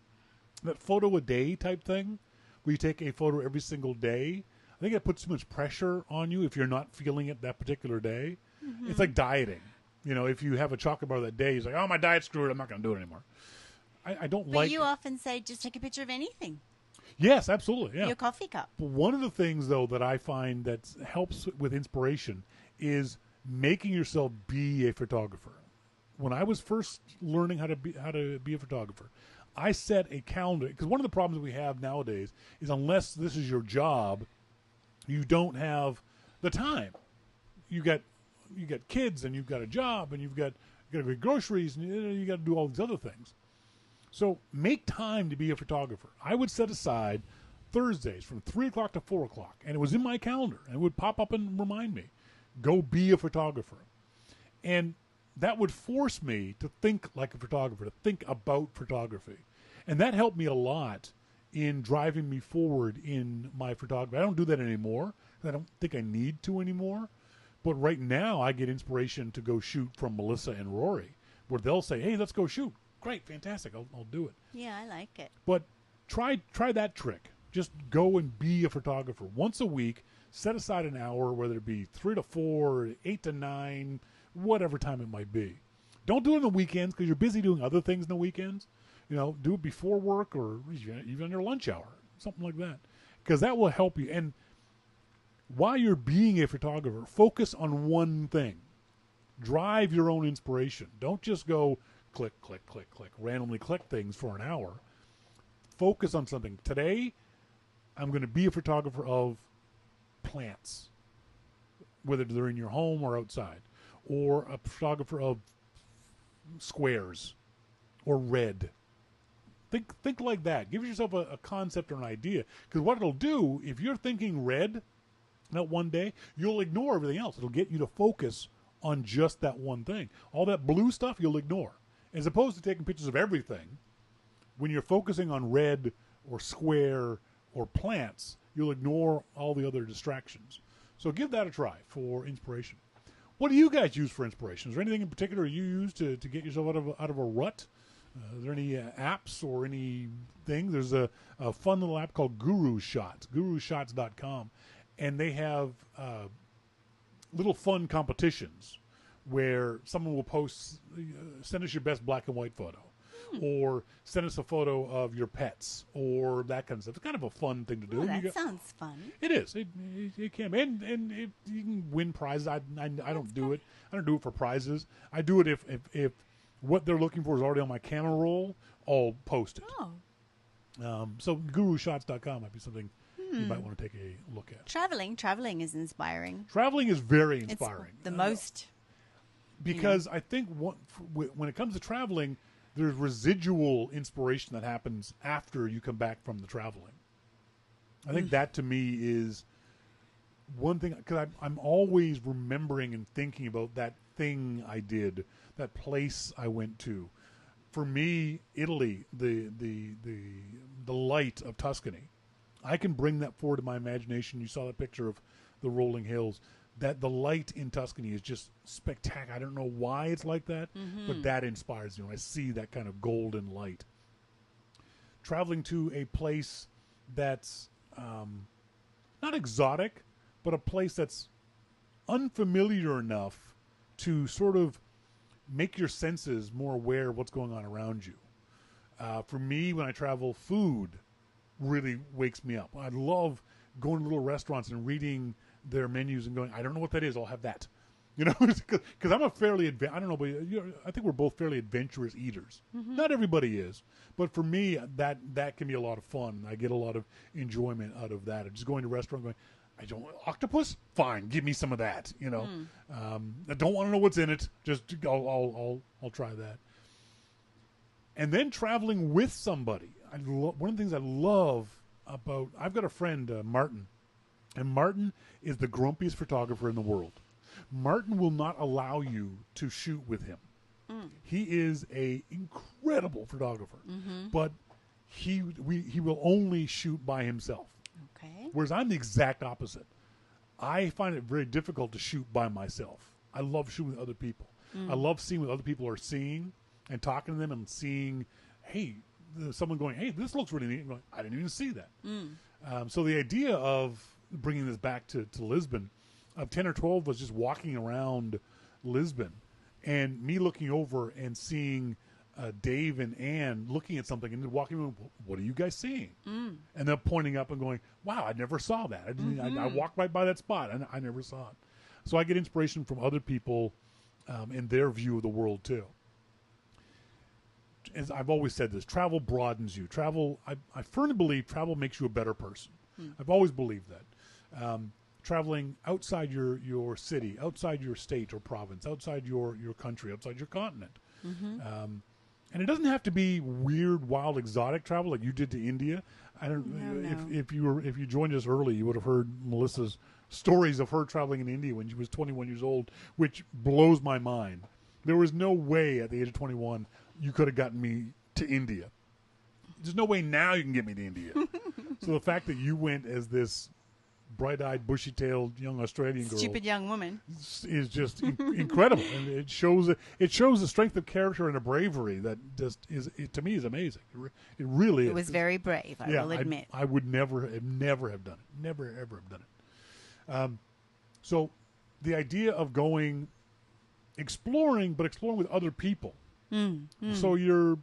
A: That photo a day type thing, where you take a photo every single day. I think it puts too much pressure on you if you're not feeling it that particular day. It's like dieting. You know, if you have a chocolate bar that day, you're like, oh, my diet's screwed. I'm not going to do it anymore. I don't like.
B: But you often say, just take a picture of anything.
A: Yes, absolutely. Yeah.
B: Your coffee cup.
A: But one of the things, though, that I find that helps with inspiration is making yourself be a photographer. When I was first learning how to be a photographer, I set a calendar, because one of the problems we have nowadays is unless this is your job, you don't have the time. You got kids, and you've got a job, and you got to get groceries, and you got to do all these other things. So make time to be a photographer. I would set aside Thursdays from 3 o'clock to 4 o'clock, and it was in my calendar, and it would pop up and remind me, go be a photographer. And that would force me to think like a photographer, to think about photography. And that helped me a lot in driving me forward in my photography. I don't do that anymore. I don't think I need to anymore. But right now I get inspiration to go shoot from Melissa and Rory, where they'll say, hey, let's go shoot. Great, fantastic, I'll do it.
B: Yeah, I like it.
A: But try that trick. Just go and be a photographer. Once a week, set aside an hour, whether it be 3 to 4, 8 to 9, whatever time it might be. Don't do it on the weekends because you're busy doing other things on the weekends. You know, do it before work or even on your lunch hour, something like that, because that will help you. And while you're being a photographer, focus on one thing. Drive your own inspiration. Don't just go click, click, click, click, randomly click things for an hour. Focus on something. Today, I'm going to be a photographer of plants, whether they're in your home or outside. or a photographer of squares or red. Think like that. Give yourself a concept or an idea. Because what it'll do, if you're thinking red that one day, you'll ignore everything else. It'll get you to focus on just that one thing. All that blue stuff, you'll ignore. As opposed to taking pictures of everything, when you're focusing on red or square or plants, you'll ignore all the other distractions. So give that a try for inspiration. What do you guys use for inspiration? Is there anything in particular you use to get yourself out of a rut? Are there any apps or anything? There's a fun little app called Guru Shots, gurushots.com. And they have little fun competitions where someone will post, send us your best black and white photo, or send us a photo of your pets, or that kind of stuff. It's kind of a fun thing to do.
B: Oh, that sounds fun.
A: It is. It can be. And you can win prizes. I don't do it. I don't do it for prizes. I do it if what they're looking for is already on my camera roll, I'll post it.
B: Oh.
A: So gurushots.com might be something you might want to take a look at.
B: Traveling is inspiring.
A: Traveling is very inspiring.
B: It's the most.
A: Because I think when it comes to traveling, there's residual inspiration that happens after you come back from the traveling. I think that to me is one thing, because I'm always remembering and thinking about that thing I did, that place I went to. For me, Italy, the light of Tuscany, I can bring that forward to my imagination. You saw that picture of the rolling hills. That the light in Tuscany is just spectacular. I don't know why it's like that, but that inspires me when I see that kind of golden light. Traveling to a place that's not exotic, but a place that's unfamiliar enough to sort of make your senses more aware of what's going on around you. For me, when I travel, food really wakes me up. I love going to little restaurants and reading their menus and going, I don't know what that is, I'll have that. You know, because I'm a fairly, I don't know, but I think we're both fairly adventurous eaters. Not everybody is, but for me, that can be a lot of fun. I get a lot of enjoyment out of that. Just going to a restaurant going, I don't want octopus? Fine, give me some of that. You know, I don't want to know what's in it. Just I'll try that. And then traveling with somebody. One of the things I love about, I've got a friend, Martin, and Martin is the grumpiest photographer in the world. Martin will not allow you to shoot with him. He is a incredible photographer, but he will only shoot by himself.
B: Okay.
A: Whereas I'm the exact opposite. I find it very difficult to shoot by myself. I love shooting with other people. I love seeing what other people are seeing and talking to them and seeing, hey, someone going, hey, this looks really neat. And going, I didn't even see that. So the idea of bringing this back to Lisbon, of 10 or 12 was just walking around Lisbon and me looking over and seeing Dave and Ann looking at something and then walking over, what are you guys seeing? And then pointing up and going, wow, I never saw that. I walked right by that spot and I never saw it. So I get inspiration from other people and their view of the world too. As I've always said this, travel broadens you. I firmly believe travel makes you a better person. I've always believed that. Traveling outside your city, outside your state or province, outside your country, outside your continent. And it doesn't have to be weird, wild, exotic travel like you did to India. I don't.
B: No.
A: If you joined us early, you would have heard Melissa's stories of her traveling in India when she was 21 years old, which blows my mind. There was no way at the age of 21 you could have gotten me to India. There's no way now you can get me to India. So the fact that you went as this bright-eyed, bushy-tailed young Australian girl,
B: Stupid young woman,
A: is just incredible, and it shows the strength of character and a bravery that just to me is amazing. It really is.
B: It was very brave, I will admit.
A: I would never have done it. Never ever have done it. So the idea of going exploring, but exploring with other people. So you're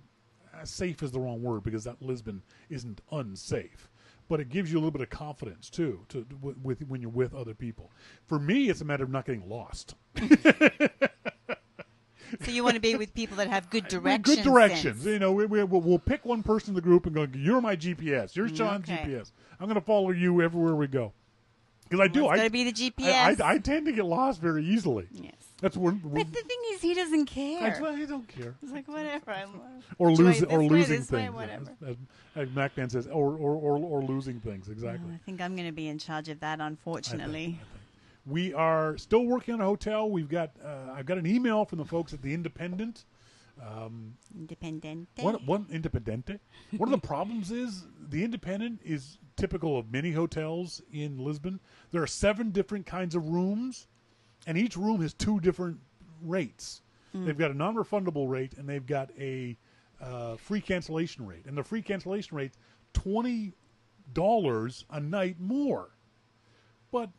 A: safe is the wrong word because that Lisbon isn't unsafe. But it gives you a little bit of confidence too, when you're with other people. For me, it's a matter of not getting lost.
B: So you want to be with people that have good directions.
A: Good directions. You know, we'll pick one person in the group and go, "You're my GPS. You're Shawn's GPS. I'm going to follow you everywhere we go." Because I do.
B: It's got to be the GPS.
A: I tend to get lost very easily.
B: Yes.
A: That's when.
B: But the thing is, he doesn't care.
A: He don't care.
B: It's like whatever.
A: Or losing
B: this way,
A: things.
B: whatever.
A: As MacMan says, or losing things. Exactly.
B: Oh, I think I'm going to be in charge of that, unfortunately.
A: I think. We are still working on a hotel. We've got. I've got an email from the folks at the Independent.
B: Independente.
A: One Independente. One of the problems is the Independent is typical of many hotels in Lisbon. There are 7 different kinds of rooms, and each room has 2 different rates. They've got a non-refundable rate, and they've got a free cancellation rate. And the free cancellation rate, $20 a night more. But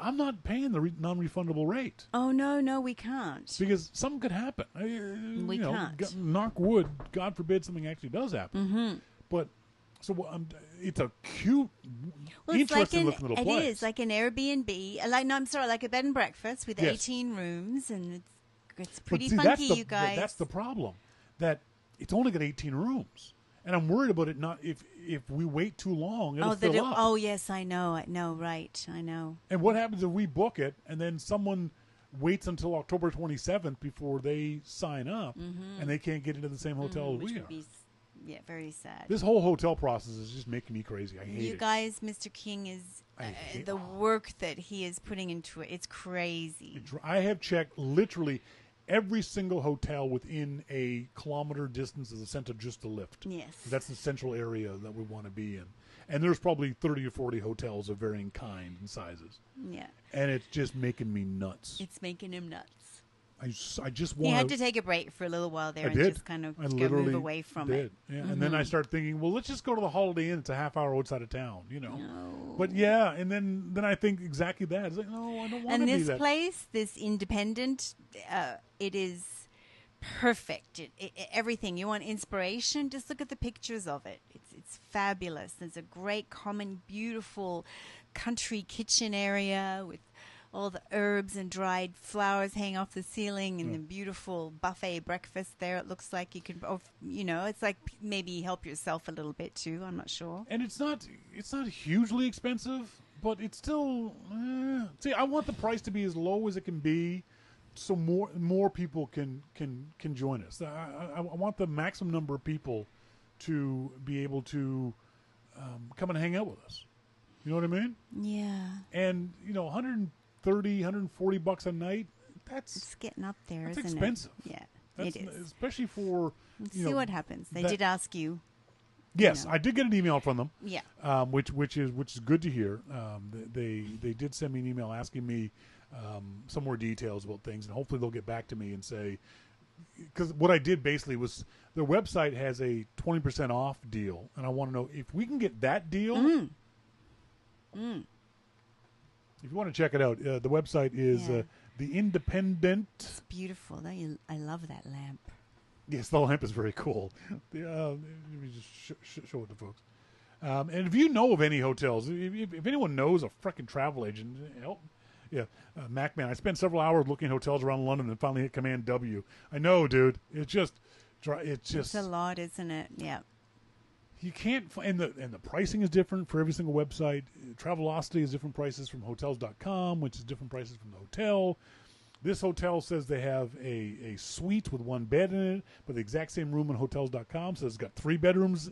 A: I'm not paying the non-refundable rate.
B: Oh, no, we can't.
A: Because something could happen.
B: We can't.
A: Knock wood, God forbid something actually does happen.
B: Mm-hmm.
A: But, it's a cute, interesting looking little place.
B: It is, like an Airbnb. Like a bed and breakfast with 18 rooms, and it's pretty funky, you guys.
A: That's the problem, that it's only got 18 rooms. And I'm worried about it not if we wait too long, it'll fill up.
B: Oh, yes, I know. Right. I know.
A: And what happens if we book it and then someone waits until October 27th before they sign up and they can't get into the same hotel as we are?
B: Very sad.
A: This whole hotel process is just making me crazy. I hate it.
B: You guys, Mr. King is the work that he is putting into it. It's crazy.
A: I have checked literally every single hotel within a kilometer distance of the center just to lift.
B: Yes.
A: That's the central area that we want to be in. And there's probably 30 or 40 hotels of varying kind and sizes.
B: Yeah.
A: And it's just making me nuts.
B: It's making him nuts.
A: I just want
B: He had to take a break for a little while there just kind of move away from it.
A: Yeah. And then I start thinking, well, let's just go to the Holiday Inn. It's a half hour outside of town,
B: No.
A: But yeah, and then I think exactly that. It's like, no, I don't want to be that.
B: And this place, this Independent, it is perfect. Everything. You want inspiration? Just look at the pictures of it. It's fabulous. There's a great, common, beautiful country kitchen area with all the herbs and dried flowers hanging off the ceiling and the beautiful buffet breakfast there. It looks like you can, it's like maybe help yourself a little bit too. I'm not sure.
A: And it's not hugely expensive, but it's still, see, I want the price to be as low as it can be so more people can join us. I want the maximum number of people to be able to come and hang out with us. You know what I mean?
B: Yeah.
A: And, $130, $140 a night,
B: it's getting up there,
A: that's
B: isn't
A: expensive.
B: it? Yeah, it is.
A: Especially for,
B: Let's see what happens. They did ask you.
A: Yes, I did get an email from them.
B: Yeah.
A: Which is good to hear. They did send me an email asking me some more details about things, and hopefully they'll get back to me and say, because what I did basically was their website has a 20% off deal, and I want to know if we can get that deal. If you want to check it out, the website is The Independent.
B: It's beautiful. I love that lamp.
A: Yes, the lamp is very cool. Let me just show it to folks. And if you know of any hotels, if anyone knows a freaking travel agent, help. Yeah, MacMan. I spent several hours looking at hotels around London and finally hit Command W. I know, dude. It's
B: a lot, isn't it? Yeah.
A: You can't and the pricing is different for every single website. Travelocity is different prices from Hotels.com, which is different prices from the hotel. This hotel says they have a suite with 1 bed in it, but the exact same room on Hotels.com says it's got 3 bedrooms,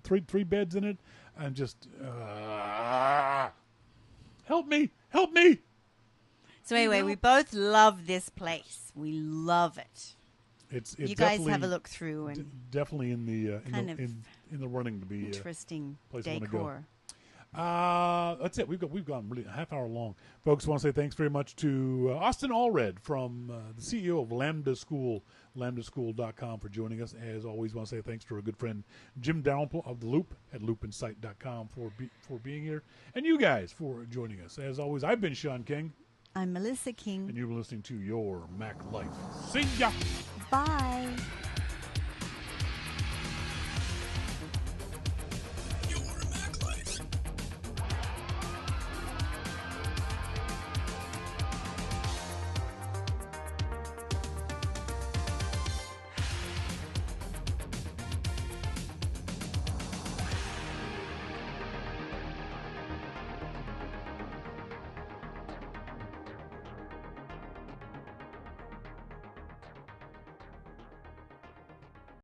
A: three beds in it. I'm just help me.
B: So anyway, we both love this place. We love it.
A: It's
B: you guys have a look through and
A: definitely in the running to be
B: interesting
A: place
B: decor.
A: That's it. We've gone really a half hour long, folks. I want to say thanks very much to Austen Allred from the CEO of Lambda School, lambdaschool.com, for joining us. As always, I want to say thanks to our good friend Jim Dalrymple of The Loop at loopinsight.com for being here, and you guys for joining us. As always, I've been Shawn King.
B: I'm Melissa King.
A: And you've been listening to Your Mac Life. See ya!
B: Bye!